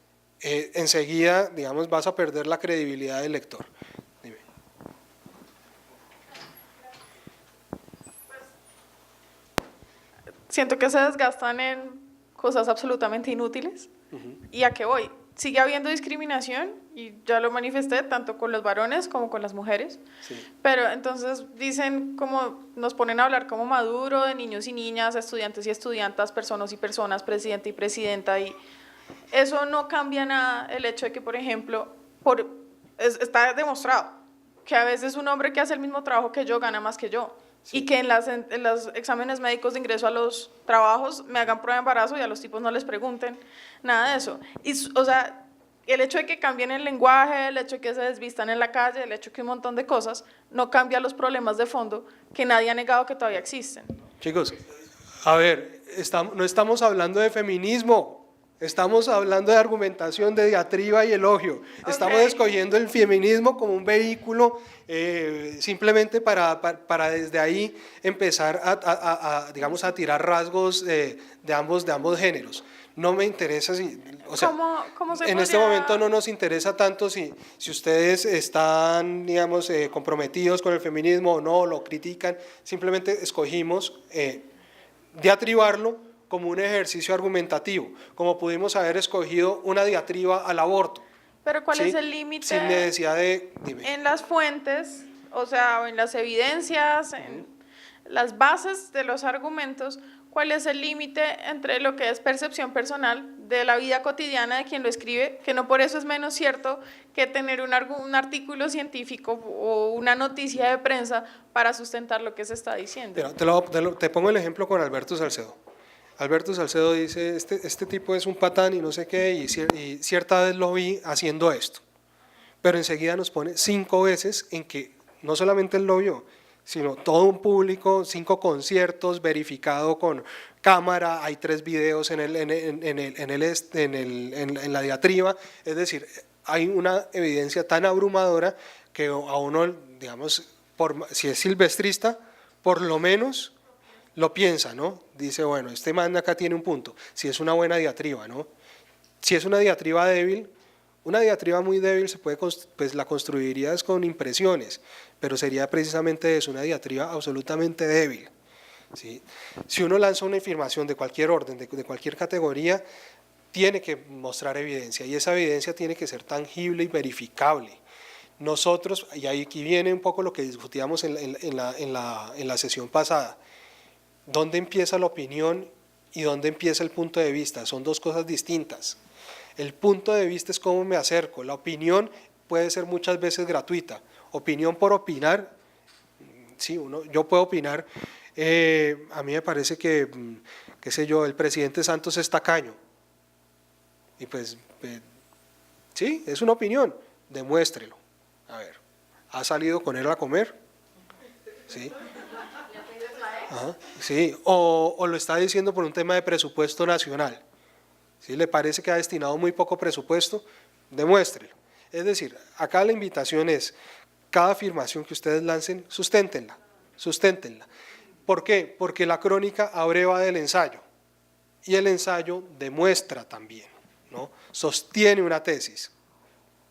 [SPEAKER 1] enseguida, digamos, vas a perder la credibilidad del lector. Dime.
[SPEAKER 2] Siento que se desgastan en cosas absolutamente inútiles. ¿Y a qué voy? sigue habiendo discriminación y ya lo manifesté tanto con los varones como con las mujeres.
[SPEAKER 1] Sí.
[SPEAKER 2] Pero entonces dicen como nos ponen a hablar como Maduro de niños y niñas, estudiantes y estudiantas, personas y personas, presidente y presidenta, y eso no cambia nada el hecho de que, por ejemplo, está demostrado que a veces un hombre que hace el mismo trabajo que yo gana más que yo.
[SPEAKER 1] Sí.
[SPEAKER 2] Y que en los exámenes médicos de ingreso a los trabajos me hagan prueba de embarazo y a los tipos no les pregunten nada de eso. Y, o sea, el hecho de que cambien el lenguaje, el hecho de que se desvistan en la calle, el hecho de que un montón de cosas, no cambia los problemas de fondo que nadie ha negado que todavía existen.
[SPEAKER 1] Chicos, a ver, no estamos hablando de feminismo. Estamos hablando de argumentación, de diatriba y elogio. Estamos escogiendo el feminismo como un vehículo simplemente para desde ahí empezar digamos, a tirar rasgos de ambos géneros. No me interesa si, o sea,
[SPEAKER 2] ¿Cómo se
[SPEAKER 1] en este
[SPEAKER 2] podría-
[SPEAKER 1] momento no nos interesa tanto si ustedes están, digamos, comprometidos con el feminismo o no, lo critican. Simplemente escogimos diatribarlo como un ejercicio argumentativo, como pudimos haber escogido una diatriba al aborto.
[SPEAKER 2] Pero ¿cuál
[SPEAKER 1] ¿sí?
[SPEAKER 2] es el límite
[SPEAKER 1] Sin necesidad de... Dime.
[SPEAKER 2] en las fuentes, o sea, o en las evidencias, en las bases de los argumentos? ¿Cuál es el límite entre lo que es percepción personal de la vida cotidiana de quien lo escribe, que no por eso es menos cierto que tener un artículo científico o una noticia de prensa para sustentar lo que se está diciendo?
[SPEAKER 1] Mira, te pongo el ejemplo con Alberto Salcedo. Alberto Salcedo dice, este tipo es un patán y no sé qué, y cierta vez lo vi haciendo esto. Pero enseguida nos pone 5 veces en que no solamente él lo vio, sino todo un público, 5 conciertos, verificado con cámara, hay 3 videos en la diatriba. Es decir, hay una evidencia tan abrumadora que a uno, digamos, si es silvestrista, por lo menos lo piensa, ¿no? Dice, bueno, este man acá tiene un punto, si es una buena diatriba, ¿no? Si es una diatriba débil, una diatriba muy débil se puede, pues la construirías con impresiones, pero sería precisamente eso, una diatriba absolutamente débil, ¿sí? Si uno lanza una afirmación de cualquier orden, de cualquier categoría, tiene que mostrar evidencia, y esa evidencia tiene que ser tangible y verificable. Nosotros, y aquí viene un poco lo que discutíamos en la sesión pasada, ¿dónde empieza la opinión y dónde empieza el punto de vista? Son 2 cosas distintas. El punto de vista es cómo me acerco, la opinión puede ser muchas veces gratuita. Opinión por opinar, sí, yo puedo opinar, a mí me parece que, qué sé yo, el presidente Santos es tacaño. Y pues, sí, es una opinión, demuéstrelo. A ver, ¿ha salido con él a comer? Sí. Ajá, sí, o lo está diciendo por un tema de presupuesto nacional. ¿Sí? ¿Le parece que ha destinado muy poco presupuesto? Demuéstrelo. Es decir, acá la invitación es, cada afirmación que ustedes lancen, susténtenla. ¿Por qué? Porque la crónica abreva del ensayo, y el ensayo demuestra también, ¿no? Sostiene una tesis.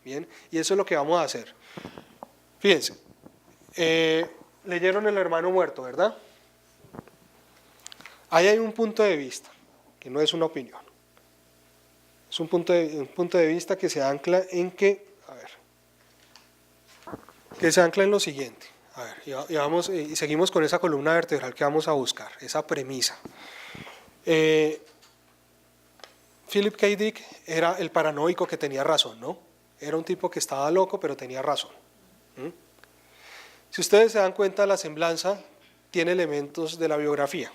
[SPEAKER 1] Bien, y eso es lo que vamos a hacer. Fíjense, leyeron El hermano muerto, ¿verdad? Ahí hay un punto de vista, que no es una opinión. Es un punto de vista que se ancla en lo siguiente. A ver, y seguimos con esa columna vertebral que vamos a buscar, esa premisa. Philip K. Dick era el paranoico que tenía razón, ¿no? Era un tipo que estaba loco, pero tenía razón. Si ustedes se dan cuenta, la semblanza tiene elementos de la biografía,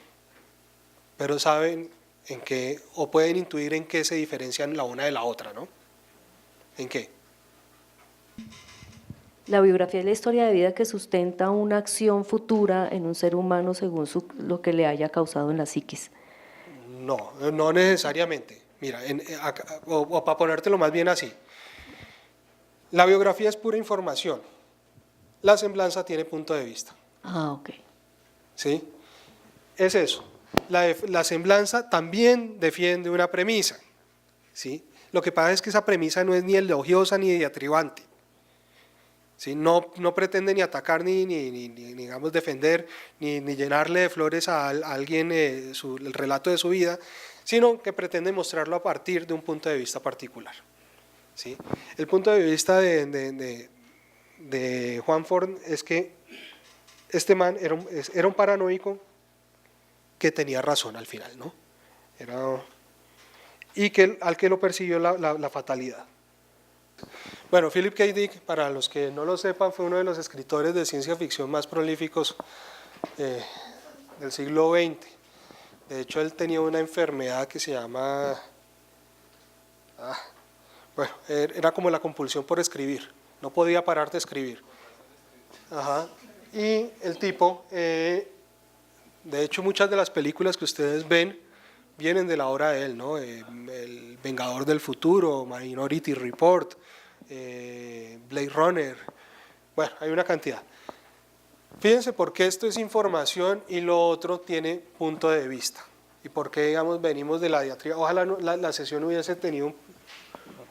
[SPEAKER 1] pero saben en qué, o pueden intuir en qué se diferencian la una de la otra, ¿no? ¿En qué?
[SPEAKER 10] La biografía es la historia de vida que sustenta una acción futura en un ser humano según lo que le haya causado en la psiquis.
[SPEAKER 1] No necesariamente. Mira, o para ponértelo más bien así, la biografía es pura información, la semblanza tiene punto de vista.
[SPEAKER 10] Ah, ok.
[SPEAKER 1] ¿Sí? Es eso. La semblanza también defiende una premisa, ¿sí? Lo que pasa es que esa premisa no es ni elogiosa ni diatribante, ¿sí? No pretende ni atacar ni digamos defender ni llenarle de flores a alguien el relato de su vida, sino que pretende mostrarlo a partir de un punto de vista particular. ¿sí? El punto de vista de Juan Forn es que este man era un paranoico que tenía razón al final, ¿no? Y que al que lo persiguió la fatalidad. Bueno, Philip K. Dick, para los que no lo sepan, fue uno de los escritores de ciencia ficción más prolíficos del siglo XX. De hecho, él tenía una enfermedad que se llama, bueno, era como la compulsión por escribir, no podía parar de escribir. Ajá. Y el tipo, de hecho, muchas de las películas que ustedes ven vienen de la obra de él, ¿no? El Vengador del Futuro, Minority Report, Blade Runner, bueno, hay una cantidad. Fíjense por qué esto es información y lo otro tiene punto de vista. Y por qué, digamos, venimos de la diatriba. Ojalá la sesión hubiese tenido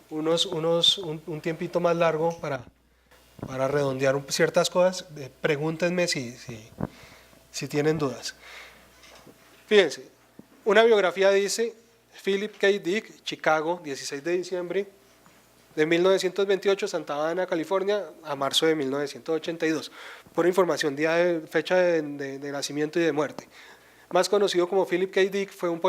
[SPEAKER 1] un tiempito más largo para redondear ciertas cosas. Pregúntenme si tienen dudas. Fíjense, una biografía dice, Philip K. Dick, Chicago, 16 de diciembre de 1928, Santa Ana, California, a marzo de 1982. Por información, fecha de nacimiento y de muerte. Más conocido como Philip K. Dick, fue un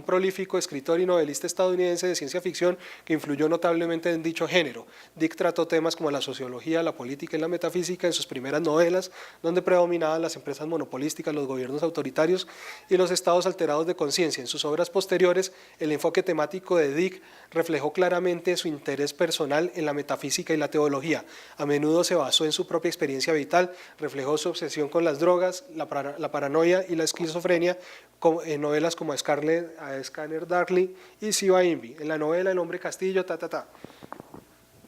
[SPEAKER 1] prolífico escritor y novelista estadounidense de ciencia ficción que influyó notablemente en dicho género. Dick trató temas como la sociología, la política y la metafísica en sus primeras novelas, donde predominaban las empresas monopolísticas, los gobiernos autoritarios y los estados alterados de conciencia. En sus obras posteriores, el enfoque temático de Dick reflejó claramente su interés personal en la metafísica y la teología. A menudo se basó en su propia experiencia vital, reflejó su obsesión con las drogas, la paranoia y la esquizofrenia en novelas como Scanner Darkly y Siva Invi. En la novela El hombre castillo,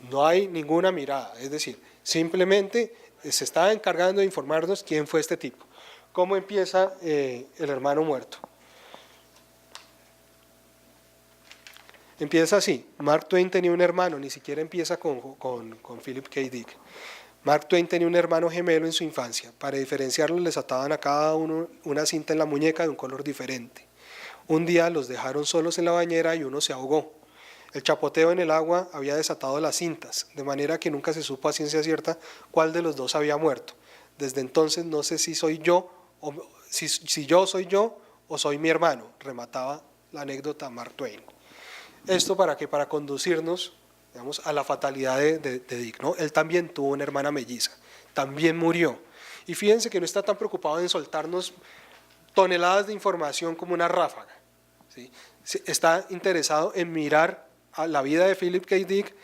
[SPEAKER 1] no hay ninguna mirada, es decir, simplemente se está encargando de informarnos quién fue este tipo. ¿Cómo empieza el hermano muerto? Empieza así: Mark Twain tenía un hermano, ni siquiera empieza con Philip K. Dick. Mark Twain tenía un hermano gemelo en su infancia. Para diferenciarlos les ataban a cada uno una cinta en la muñeca de un color diferente. Un día los dejaron solos en la bañera y uno se ahogó. El chapoteo en el agua había desatado las cintas, de manera que nunca se supo a ciencia cierta cuál de los dos había muerto. Desde entonces no sé si soy yo, si yo soy yo o soy mi hermano, remataba la anécdota Mark Twain. ¿Esto para qué? Para conducirnos, digamos, a la fatalidad de Dick, ¿no? Él también tuvo una hermana melliza, también murió. Y fíjense que no está tan preocupado en soltarnos toneladas de información como una ráfaga, ¿sí? Está interesado en mirar a la vida de Philip K. Dick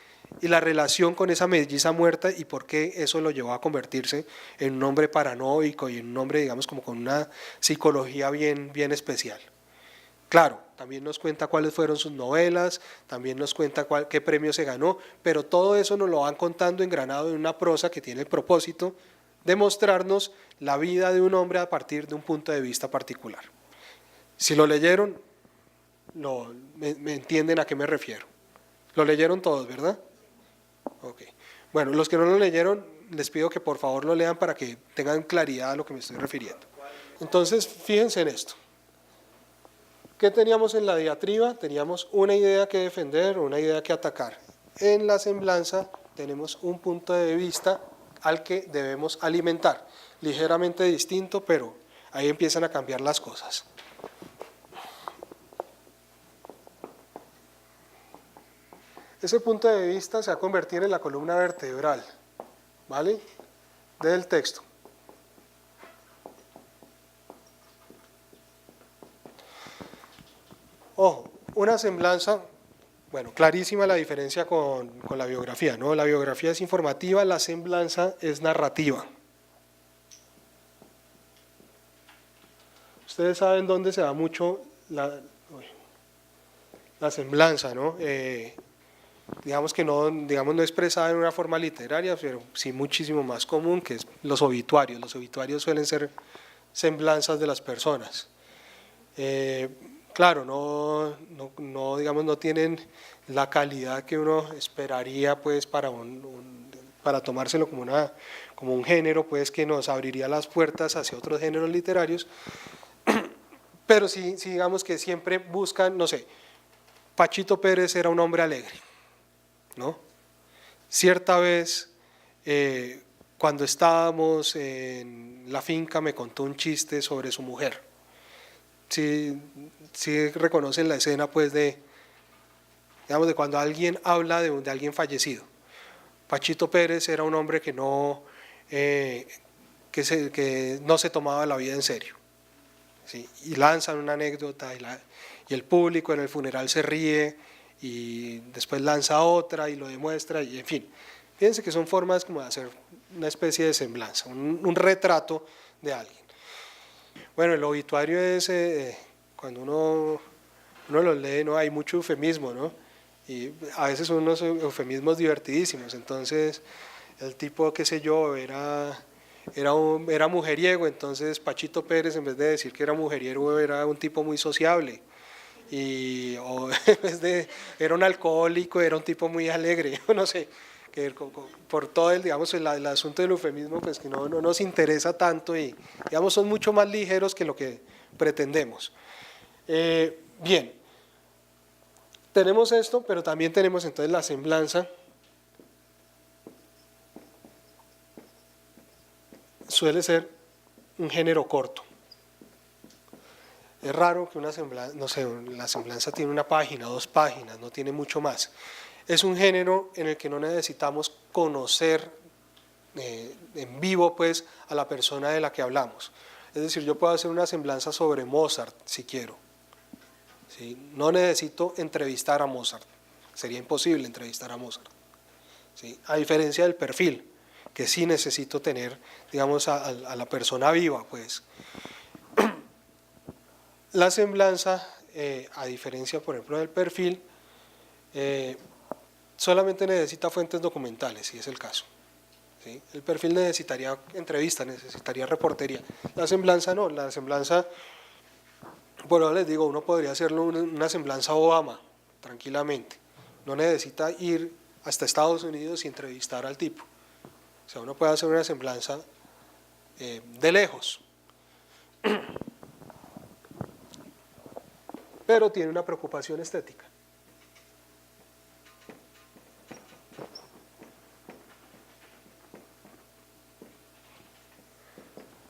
[SPEAKER 1] y la relación con esa melliza muerta y por qué eso lo llevó a convertirse en un hombre paranoico y en un hombre, digamos, como con una psicología bien especial. Claro, también nos cuenta cuáles fueron sus novelas, también nos cuenta qué premio se ganó, pero todo eso nos lo van contando engranado en una prosa que tiene el propósito de mostrarnos la vida de un hombre a partir de un punto de vista particular. Si lo leyeron, me entienden a qué me refiero. Lo leyeron todos, ¿verdad? Ok. Bueno, los que no lo leyeron, les pido que por favor lo lean para que tengan claridad a lo que me estoy refiriendo. Entonces, fíjense en esto. ¿Qué teníamos en la diatriba? Teníamos una idea que defender, una idea que atacar. En la semblanza tenemos un punto de vista al que debemos alimentar, ligeramente distinto, pero ahí empiezan a cambiar las cosas. Ese punto de vista se va a convertir en la columna vertebral, ¿vale?, del texto. Ojo, una semblanza, bueno, clarísima la diferencia con la biografía, ¿no? La biografía es informativa, la semblanza es narrativa. Ustedes saben dónde se da mucho la semblanza, ¿no? Digamos que no expresada en una forma literaria, pero sí muchísimo más común, que es los obituarios. Los obituarios suelen ser semblanzas de las personas. Claro, no tienen la calidad que uno esperaría, pues, para tomárselo como un género, pues, que nos abriría las puertas hacia otros géneros literarios, pero sí digamos que siempre buscan, no sé, Pachito Pérez era un hombre alegre, ¿no? cierta vez, cuando estábamos en la finca, me contó un chiste sobre su mujer. Sí, sí reconocen la escena, pues, digamos, de cuando alguien habla de alguien fallecido. Pachito Pérez era un hombre que no se tomaba la vida en serio. ¿Sí? Y lanzan una anécdota y el público en el funeral se ríe y después lanza otra y lo demuestra, y en fin. Fíjense que son formas como de hacer una especie de semblanza, un retrato de alguien. Bueno, el obituario es, cuando uno lo lee, ¿no? Hay mucho eufemismo, ¿no? Y a veces son unos eufemismos divertidísimos. Entonces, el tipo, qué sé yo, era mujeriego, entonces Pachito Pérez, en vez de decir que era mujeriego, era un tipo muy sociable. O en vez de, era un alcohólico, era un tipo muy alegre, no sé, que por todo digamos, el asunto del eufemismo, pues que no nos interesa tanto y, digamos, son mucho más ligeros que lo que pretendemos. Bien, tenemos esto, pero también tenemos entonces la semblanza. Suele ser un género corto. Es raro que una semblanza, no sé, la semblanza tiene una página, 2 páginas, no tiene mucho más. Es un género en el que no necesitamos conocer en vivo, pues, a la persona de la que hablamos. Es decir, yo puedo hacer una semblanza sobre Mozart si quiero. ¿Sí? No necesito entrevistar a Mozart, sería imposible entrevistar a Mozart. ¿Sí? A diferencia del perfil, que sí necesito tener, digamos, a la persona viva, pues. La semblanza, a diferencia, por ejemplo, del perfil, solamente necesita fuentes documentales, si es el caso. ¿Sí? El perfil necesitaría entrevista, necesitaría reportería. La semblanza no, la semblanza, bueno, les digo, uno podría hacerlo una semblanza Obama, tranquilamente. No necesita ir hasta Estados Unidos y entrevistar al tipo. O sea, uno puede hacer una semblanza de lejos. Pero tiene una preocupación estética.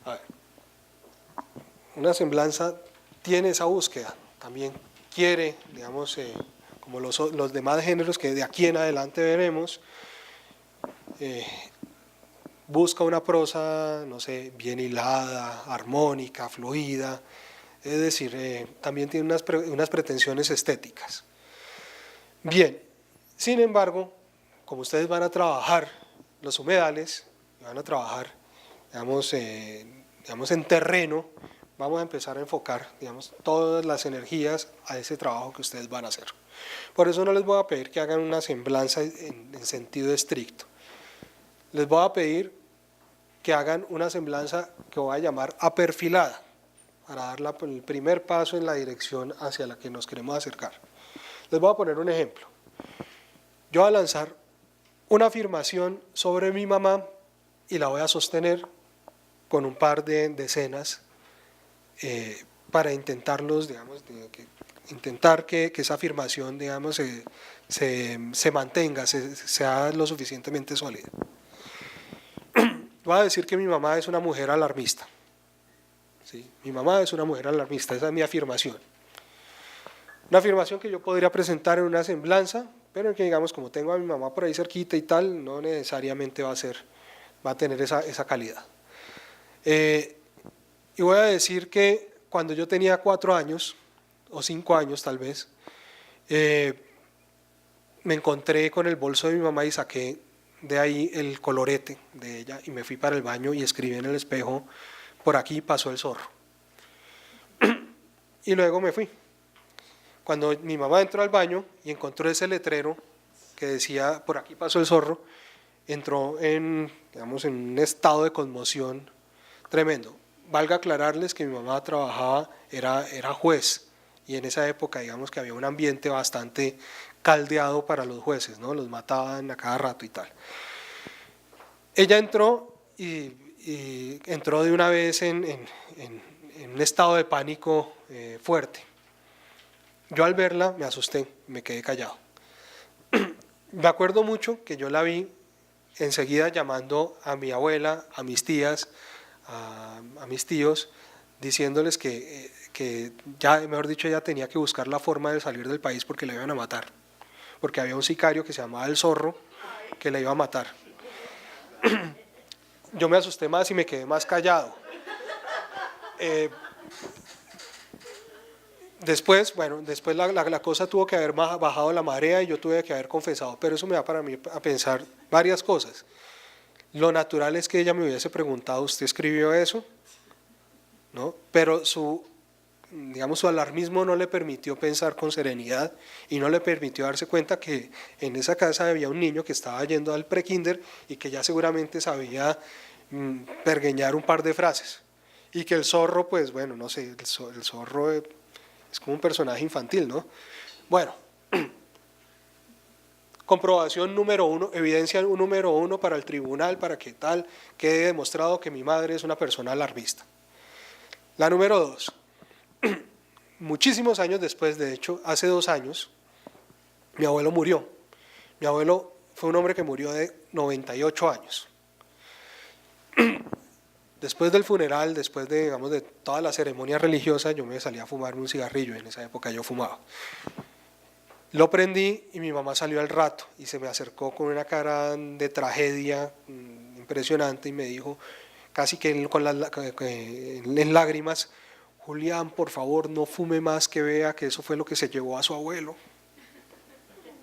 [SPEAKER 1] A ver, una semblanza tiene esa búsqueda, también quiere, digamos, como los demás géneros que de aquí en adelante veremos, busca una prosa, no sé, bien hilada, armónica, fluida. Es decir, también tiene unas pretensiones estéticas. Bien, sin embargo, como ustedes van a trabajar los humedales, van a trabajar, digamos, en terreno, vamos a empezar a enfocar, digamos, todas las energías a ese trabajo que ustedes van a hacer. Por eso no les voy a pedir que hagan una semblanza en sentido estricto. Les voy a pedir que hagan una semblanza que voy a llamar aperfilada, para dar el primer paso en la dirección hacia la que nos queremos acercar. Les voy a poner un ejemplo. Yo voy a lanzar una afirmación sobre mi mamá y la voy a sostener con un par de escenas para intentarlos, digamos, intentar que esa afirmación, digamos, se mantenga, sea lo suficientemente sólida. Voy a decir que mi mamá es una mujer alarmista. ¿Sí? Mi mamá es una mujer alarmista, esa es mi afirmación. Una afirmación que yo podría presentar en una semblanza, pero en que, digamos, como tengo a mi mamá por ahí cerquita y tal, no necesariamente va a tener esa calidad. Y voy a decir que cuando yo tenía 4 años, o 5 años tal vez, me encontré con el bolso de mi mamá y saqué de ahí el colorete de ella y me fui para el baño y escribí en el espejo: por aquí pasó el zorro. Y luego me fui. Cuando mi mamá entró al baño y encontró ese letrero que decía por aquí pasó el zorro, entró digamos, en un estado de conmoción tremendo. Valga aclararles que mi mamá trabajaba, era juez, y en esa época, digamos, que había un ambiente bastante caldeado para los jueces, ¿no? Los mataban a cada rato y tal. Ella entró y entró de una vez en un estado de pánico fuerte. Yo al verla me asusté, me quedé callado. Me acuerdo mucho que yo la vi enseguida llamando a mi abuela, a mis tías, a mis tíos, diciéndoles que ya, mejor dicho, ella tenía que buscar la forma de salir del país porque la iban a matar, porque había un sicario que se llamaba El Zorro que la iba a matar. Yo me asusté más y me quedé más callado. Después la cosa tuvo que haber bajado la marea y yo tuve que haber confesado, pero eso me da para mí a pensar varias cosas. Lo natural es que ella me hubiese preguntado, ¿usted escribió eso? ¿No? Pero su alarmismo no le permitió pensar con serenidad y no le permitió darse cuenta que en esa casa había un niño que estaba yendo al prekinder y que ya seguramente sabía pergeñar un par de frases. Y que el zorro, pues bueno, no sé, el zorro es como un personaje infantil, ¿no? Bueno, comprobación número 1, evidencia número 1 para el tribunal, para que tal quede demostrado que mi madre es una persona alarmista. La número 2, muchísimos años después, de hecho, hace 2 años, mi abuelo murió. Mi abuelo fue un hombre que murió de 98 años. Después del funeral, después de, digamos, de toda la ceremonia religiosa, yo me salí a fumarme un cigarrillo, en esa época yo fumaba. Lo prendí y mi mamá salió al rato y se me acercó con una cara de tragedia impresionante y me dijo, casi que en lágrimas, Julián, por favor, no fume más, que vea que eso fue lo que se llevó a su abuelo.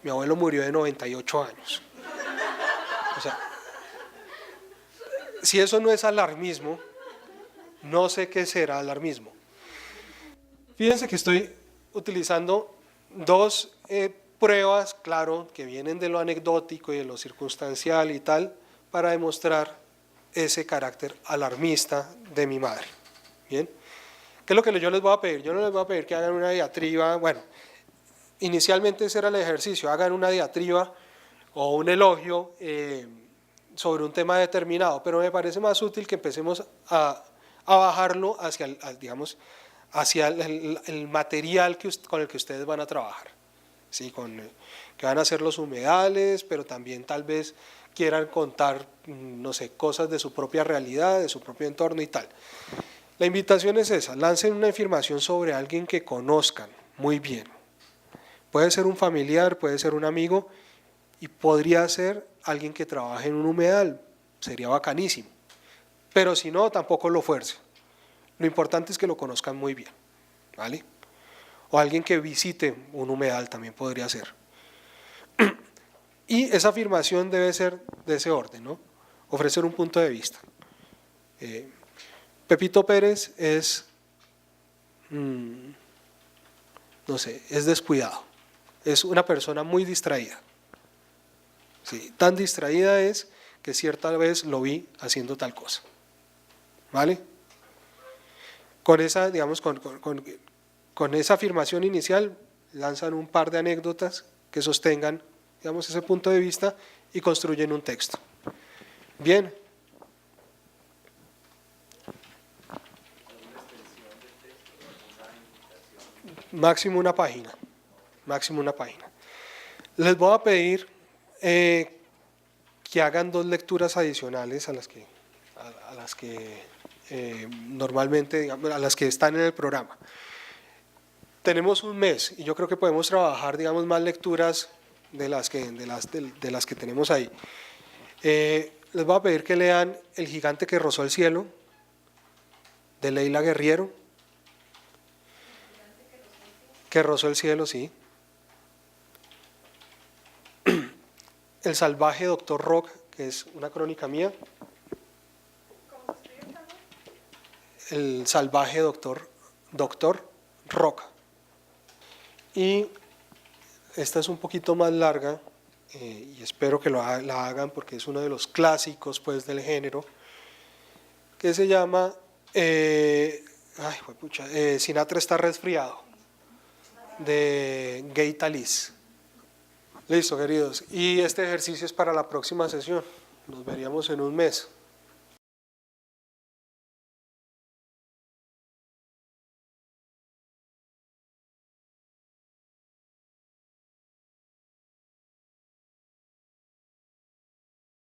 [SPEAKER 1] Mi abuelo murió de 98 años. O sea, si eso no es alarmismo, no sé qué será alarmismo. Fíjense que estoy utilizando 2 pruebas, claro, que vienen de lo anecdótico y de lo circunstancial y tal, para demostrar ese carácter alarmista de mi madre. ¿Bien? ¿Qué es lo que yo les voy a pedir? Yo no les voy a pedir que hagan una diatriba, bueno, inicialmente ese era el ejercicio, hagan una diatriba o un elogio sobre un tema determinado, pero me parece más útil que empecemos a bajarlo hacia, hacia el material con el que ustedes van a trabajar. ¿Sí? Que van a ser los humedales, pero también tal vez quieran contar, no sé, cosas de su propia realidad, de su propio entorno y tal. La invitación es esa, lancen una afirmación sobre alguien que conozcan muy bien. Puede ser un familiar, puede ser un amigo y podría ser alguien que trabaje en un humedal, sería bacanísimo. Pero si no, tampoco lo fuerce. Lo importante es que lo conozcan muy bien, ¿vale? O alguien que visite un humedal también podría ser. Y esa afirmación debe ser de ese orden, ¿no? Ofrecer un punto de vista. Pepito Pérez es, no sé, es descuidado. Es una persona muy distraída. Sí, tan distraída es que cierta vez lo vi haciendo tal cosa. ¿Vale? Con esa, digamos, con esa afirmación inicial, lanzan un par de anécdotas que sostengan, digamos, ese punto de vista y construyen un texto. Bien. Máximo una página. Máximo una página. Les voy a pedir que hagan 2 lecturas adicionales a las que normalmente, digamos, a las que están en el programa. Tenemos un mes y yo creo que podemos trabajar, digamos, más lecturas de las que tenemos ahí. Les voy a pedir que lean El gigante que rozó el cielo, de Leila Guerriero. Que rozó el cielo, sí. El salvaje Doctor Rock, que es una crónica mía. El salvaje Doctor Rock. Y esta es un poquito más larga y espero que la hagan porque es uno de los clásicos, pues, del género, que se llama Sinatra está resfriado, de Gay Talís. Listo, queridos. Y este ejercicio es para la próxima sesión. Nos veríamos en un mes.